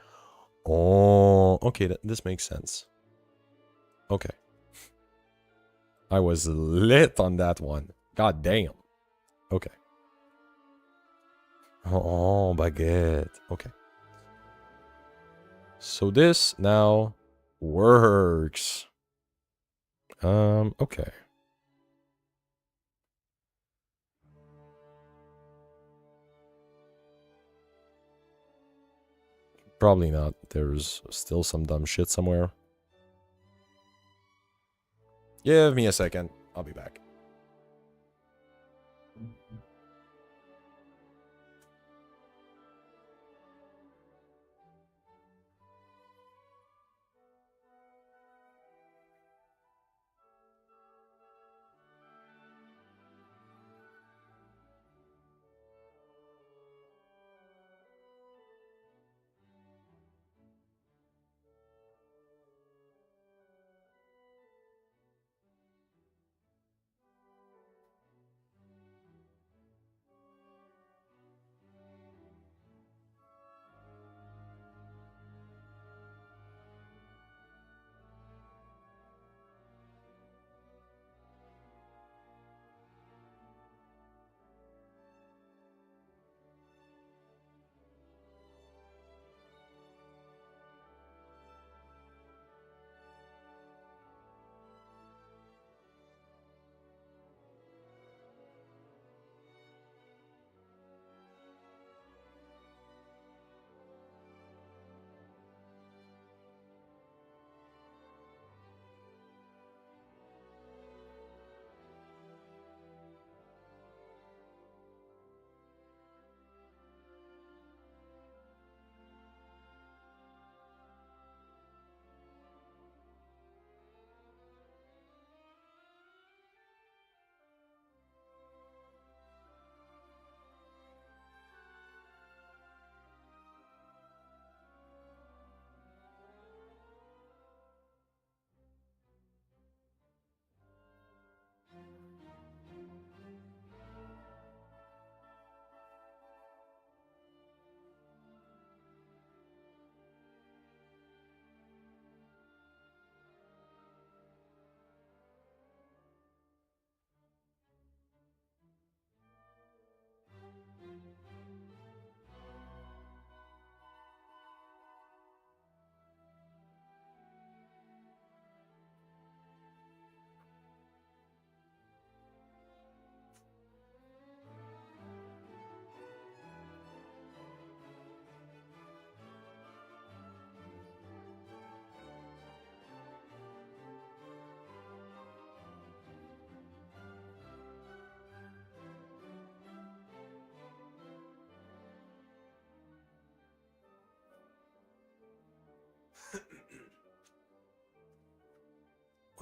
Oh, okay, this makes sense. Okay. I was lit on that one. God damn. Okay. Oh, baguette. Okay. So this now works. Okay. Probably not. There's still some dumb shit somewhere. Give me a second. I'll be back.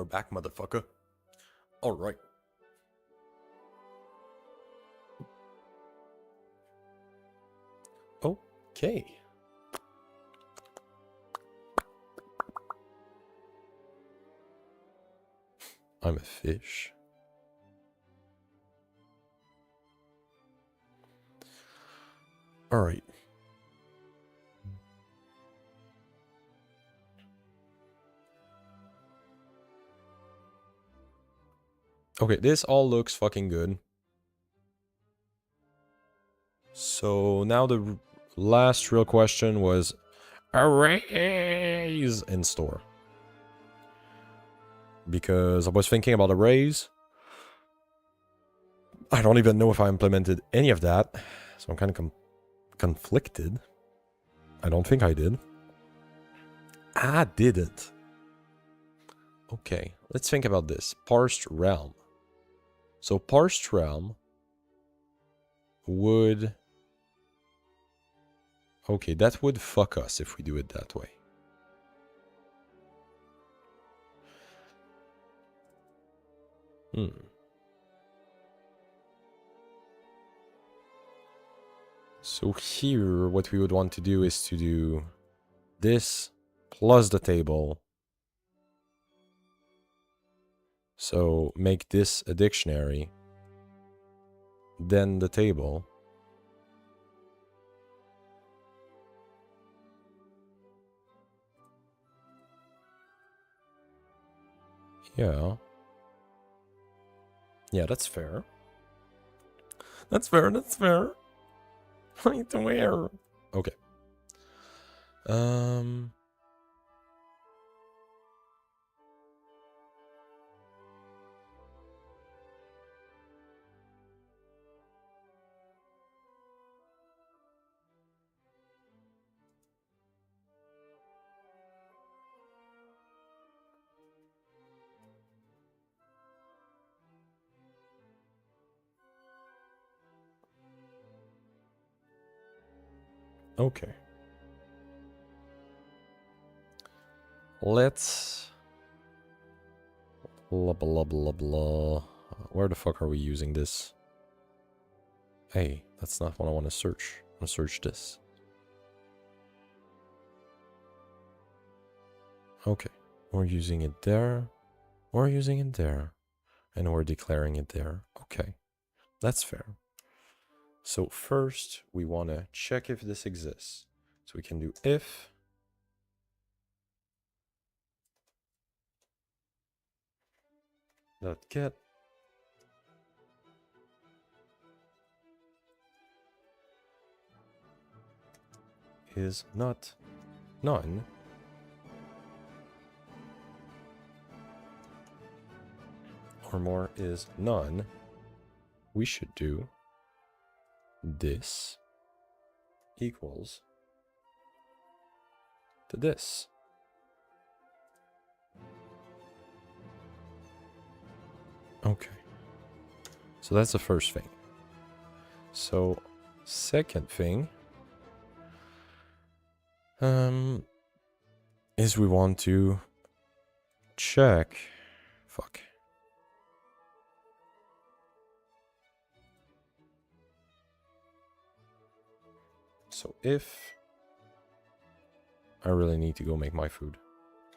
We're back, motherfucker. Alright. Okay. I'm a fish. Alright. Okay, this all looks fucking good. So now the last real question was arrays in store. Because I was thinking about arrays. I don't even know if I implemented any of that. So I'm kind of conflicted. I don't think I did. I didn't. Okay, let's think about this. Parsed realm. So parsed realm would... Okay, that would fuck us if we do it that way. So here, what we would want to do is to do this plus the table. So make this a dictionary, then the table. Yeah. Yeah, that's fair. That's fair, that's fair. Right to where? Okay. Okay. Let's... Blah, blah, blah, blah. Where the fuck are we using this? Hey, that's not what I want to search. I want to search this. Okay. We're using it there. We're using it there. And we're declaring it there. Okay. That's fair. So first, we want to check if this exists. So we can do if dot get is not none, or more is none, we should do this equals to this. Okay. So that's the first thing. So second thing is we want to check So if I really need to go make my food.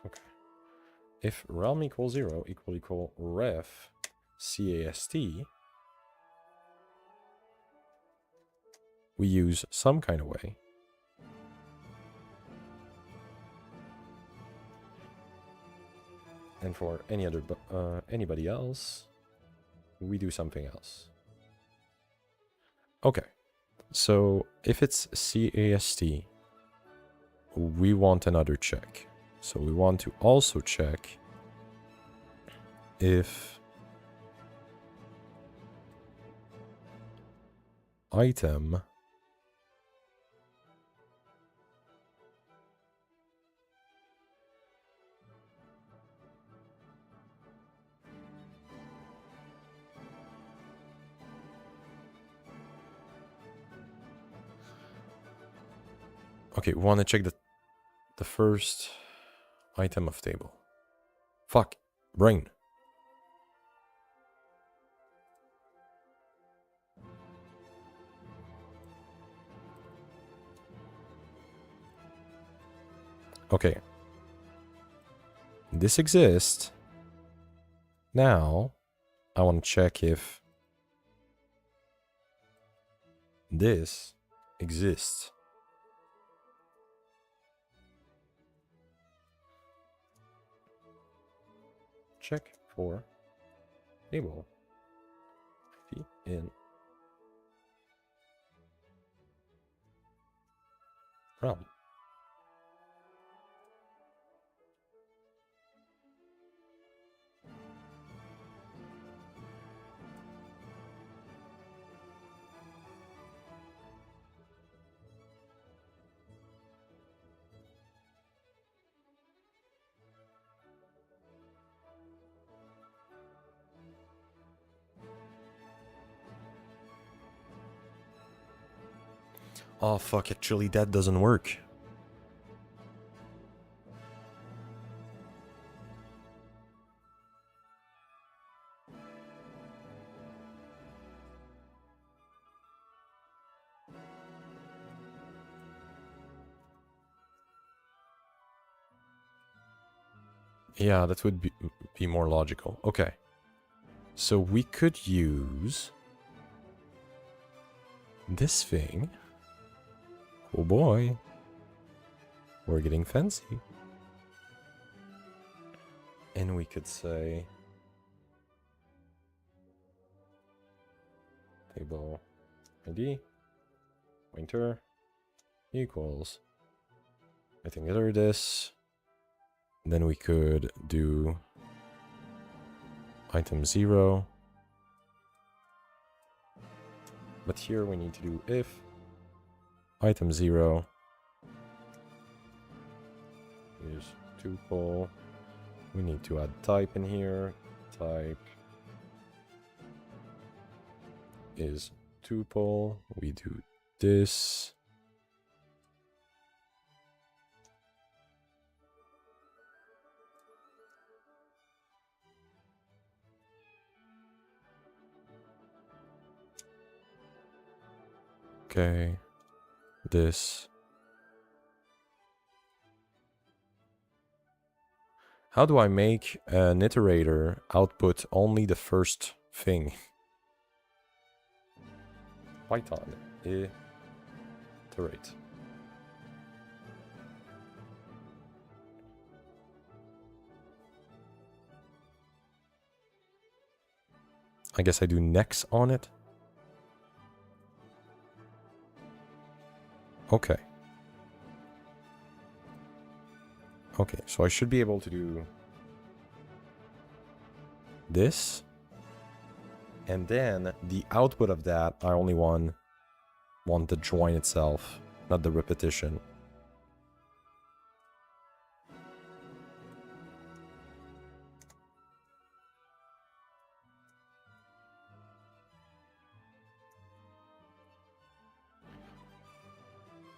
Okay. If realm equals 0 equal ref cast, we use some kind of way. And for any other anybody else, we do something else. Okay. So if it's cast, we want another check. So we want to also check if item okay, we want to check the first item of table. Fuck. Brain. Okay. This exists. Now, I want to check if this exists. Check for table in realm. Oh fuck, actually that doesn't work. Yeah, that would be more logical. Okay. So we could use this thing. Oh boy. We're getting fancy. And we could say table ID pointer equals, I think either this. Then we could do item 0. But here we need to do if item 0 is tuple. We need to add type in here. Type is tuple. We do this. Okay, this. How do I make an iterator output only the first thing? Python iterate. I guess I do next on it. Okay. Okay, so I should be able to do this. And then the output of that, I only want the join itself, not the repetition.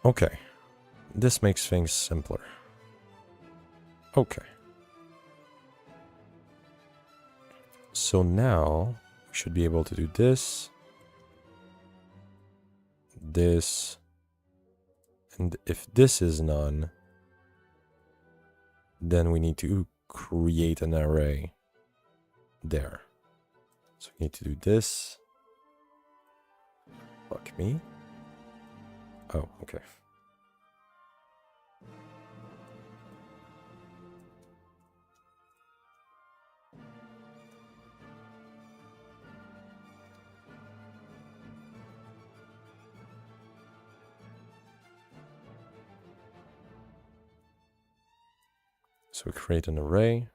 Okay, this makes things simpler. Okay. So now we should be able to do this, this, and if this is none, then we need to create an array there. So we need to do this. Fuck me. Oh, okay. So we create an array,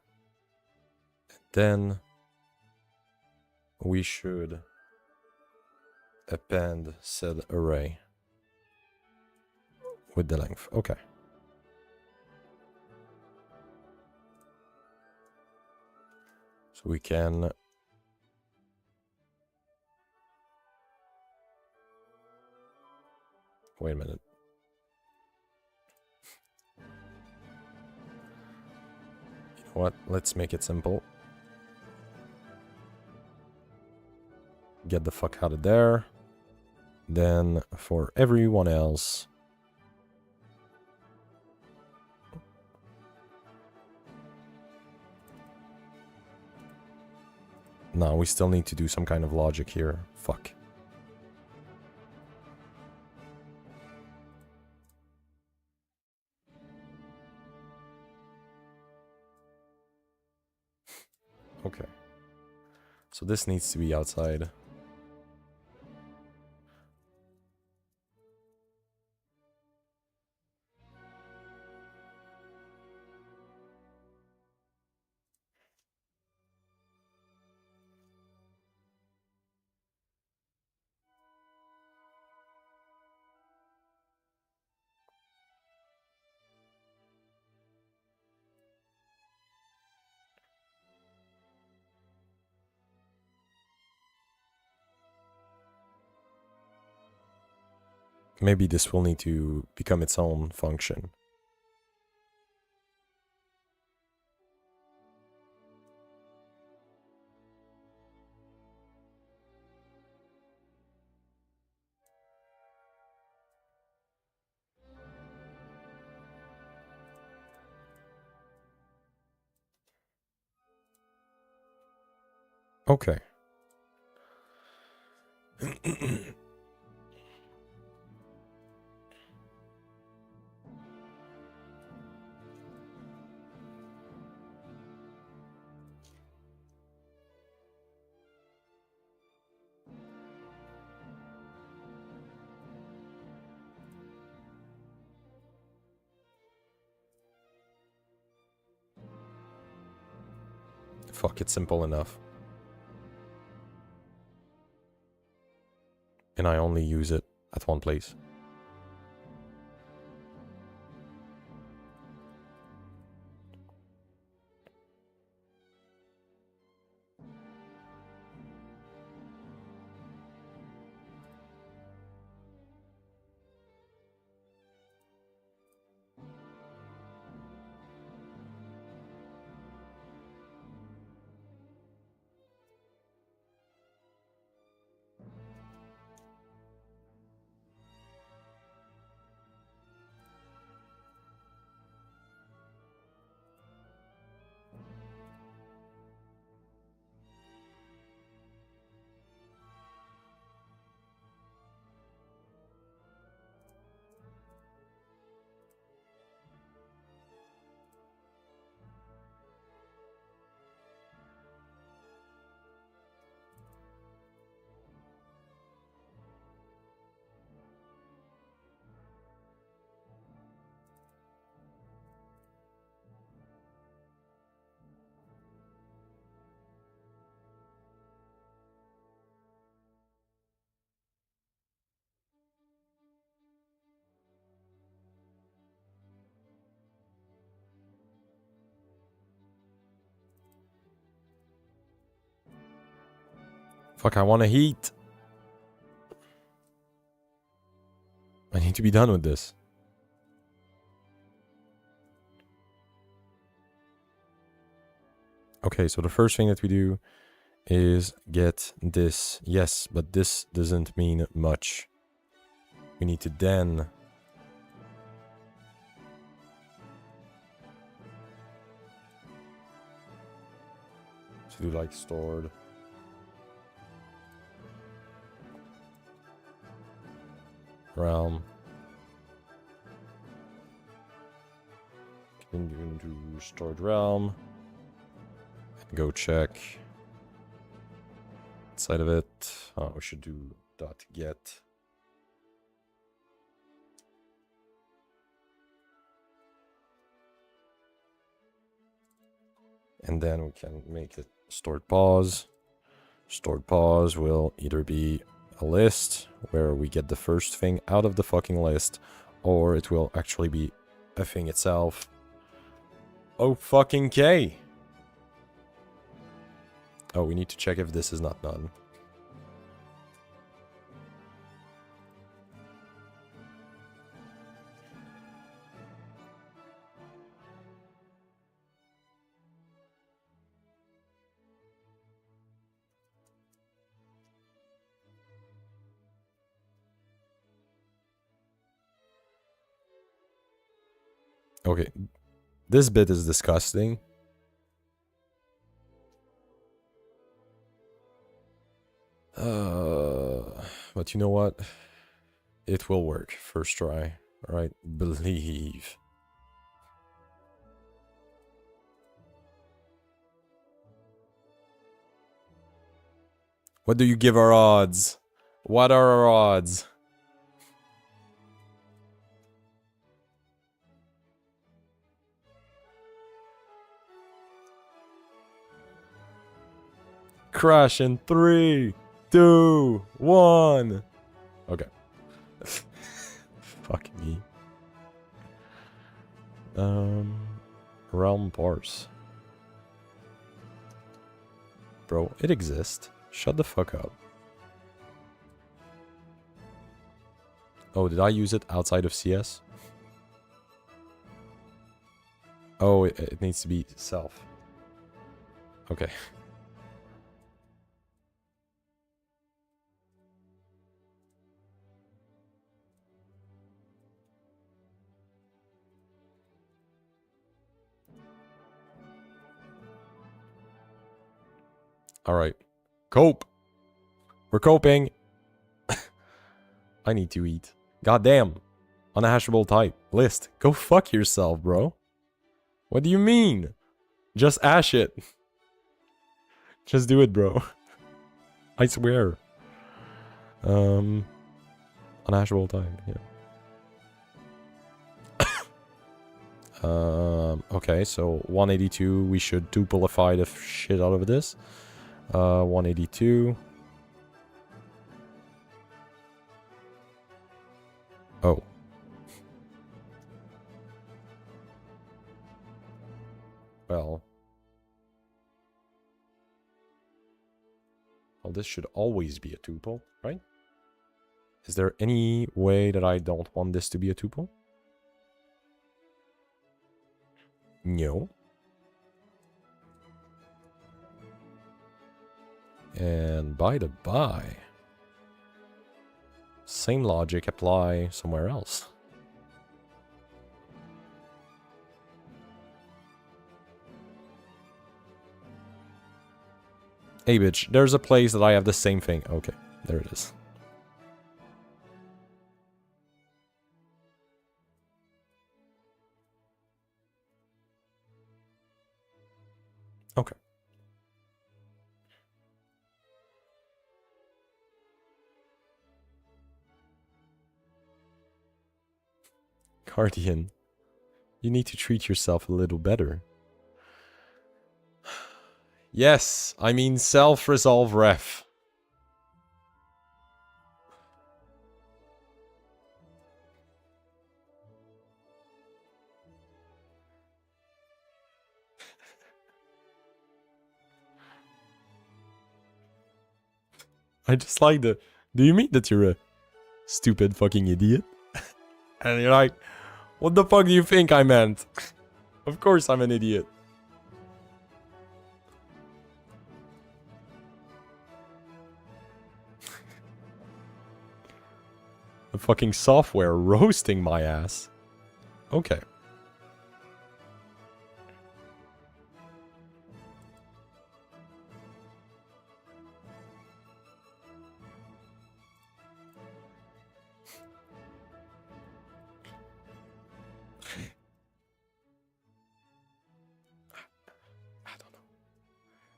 and then we should append said array with the length. Okay. So we can wait a minute. You know what? Let's make it simple. get the fuck out of there. Then for everyone else... No, we still need to do some kind of logic here. Fuck. Okay. So this needs to be outside. Maybe this will need to become its own function. Okay. Fuck, it's simple enough. And I only use it at one place. Fuck, I want to heat. I need to be done with this. Okay, so the first thing that we do is get this. Yes, but this doesn't mean much. We need to then... to do like stored. Realm. Into stored realm. Go check. Inside of it. Oh, we should do dot get. And then we can make it stored pause. Stored pause will either be a list where we get the first thing out of the fucking list, or it will actually be a thing itself. Oh fucking K! Oh, we need to check if this is not done. Okay. This bit is disgusting. But you know what? It will work. First try. Alright. Believe. What do you give our odds? What are our odds? Crash in 3, 2, 1. Okay. Fuck me. Realm parse. Bro, it exists. Shut the fuck up. Oh, did I use it outside of CS? Oh, it needs to be self. Okay. Alright. Cope! We're coping! I need to eat. Goddamn! Unhashable type. List. Go fuck yourself, bro. What do you mean? Just ash it. Just do it, bro. I swear. Unhashable type, yeah. Okay, so 182, we should duplicify the shit out of this. 182. Oh. Well, this should always be a tuple, right? Is there any way that I don't want this to be a tuple? No. And by the by, same logic apply somewhere else. Hey bitch, there's a place that I have the same thing. Okay, there it is. Okay. Guardian, you need to treat yourself a little better. Yes, I mean self-resolve ref. I just like the... Do you mean that you're a stupid fucking idiot? And you're like, what the fuck do you think I meant? Of course I'm an idiot. The fucking software roasting my ass. Okay.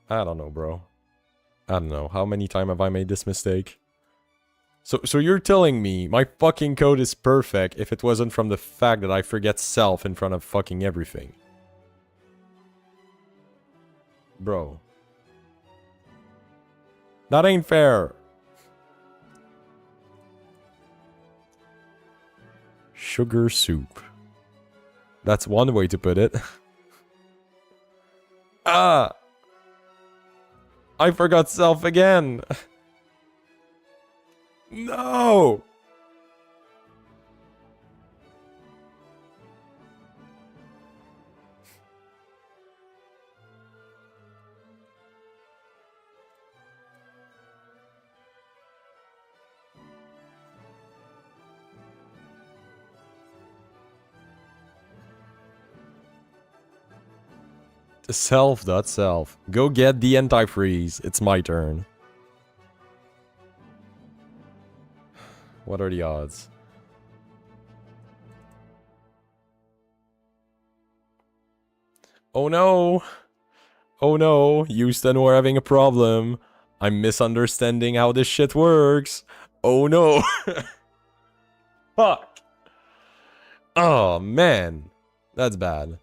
I don't know, bro. I don't know. How many times have I made this mistake? So you're telling me my fucking code is perfect if it wasn't from the fact that I forget self in front of fucking everything. Bro. That ain't fair. Sugar soup. That's one way to put it. Ah! I forgot self again. No! Self. Go get the antifreeze. It's my turn. What are the odds? Oh no! Oh no, Houston, we're having a problem. I'm misunderstanding how this shit works. Oh no! Fuck! Oh man! That's bad.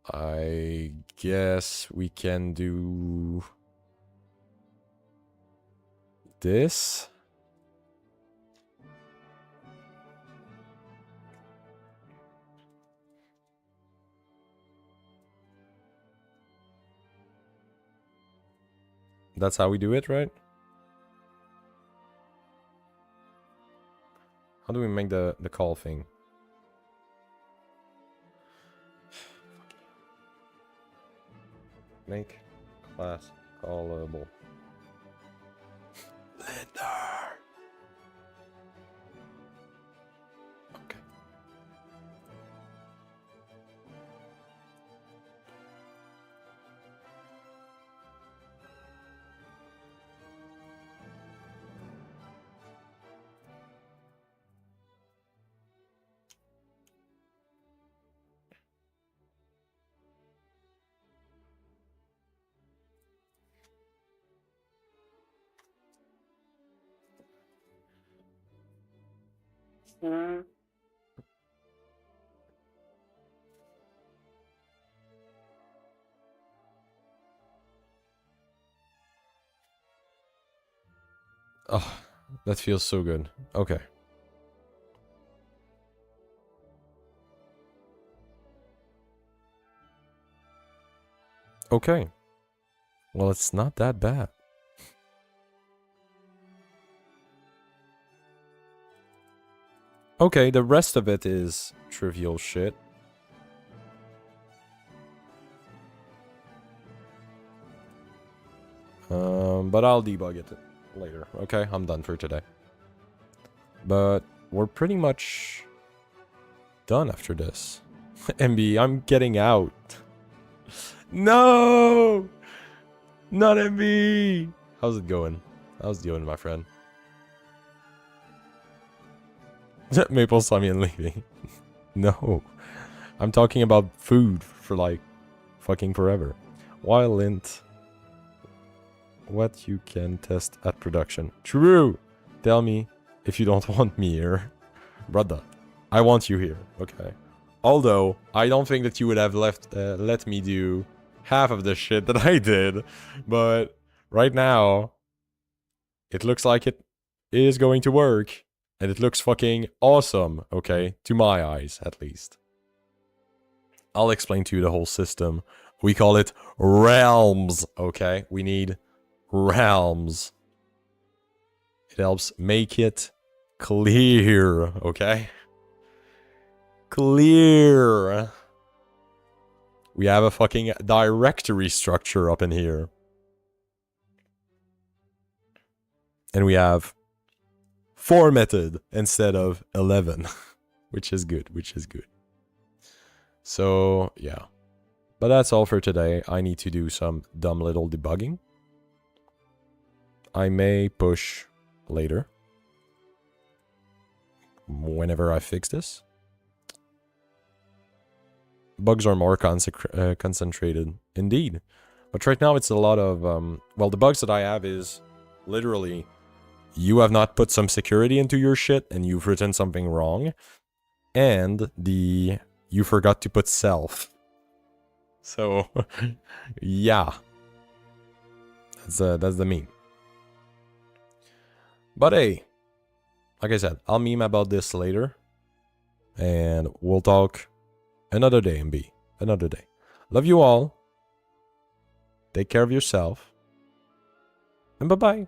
I guess we can do this. That's how we do it, right? How do we make the call thing? Make class callable. Linder. Okay. Oh, that feels so good. Okay. Okay. Well, it's not that bad. Okay, the rest of it is trivial shit. But I'll debug it later. Okay, I'm done for today. But we're pretty much done after this. MB, I'm getting out. No! Not MB! How's it going? How's it going, my friend? Maple Samian leaving. No. I'm talking about food for like fucking forever. While int what you can test at production. True! Tell me if you don't want me here. Brother, I want you here, okay? Although, I don't think that you would have let me do half of the shit that I did. But right now, it looks like it is going to work. And it looks fucking awesome, okay? To my eyes, at least. I'll explain to you the whole system. We call it realms, okay? We need realms. It helps make it clear, okay? Clear. We have a fucking directory structure up in here. And we have formatted instead of 11. Which is good, So, yeah. But that's all for today. I need to do some dumb little debugging. I may push later. Whenever I fix this. Bugs are more concentrated. Indeed. But right now it's a lot of... well, the bugs that I have is literally... You have not put some security into your shit and you've written something wrong. And you forgot to put self. So, yeah. That's the meme. But hey, like I said, I'll meme about this later. And we'll talk another day, MB. Another day. Love you all. Take care of yourself. And bye-bye.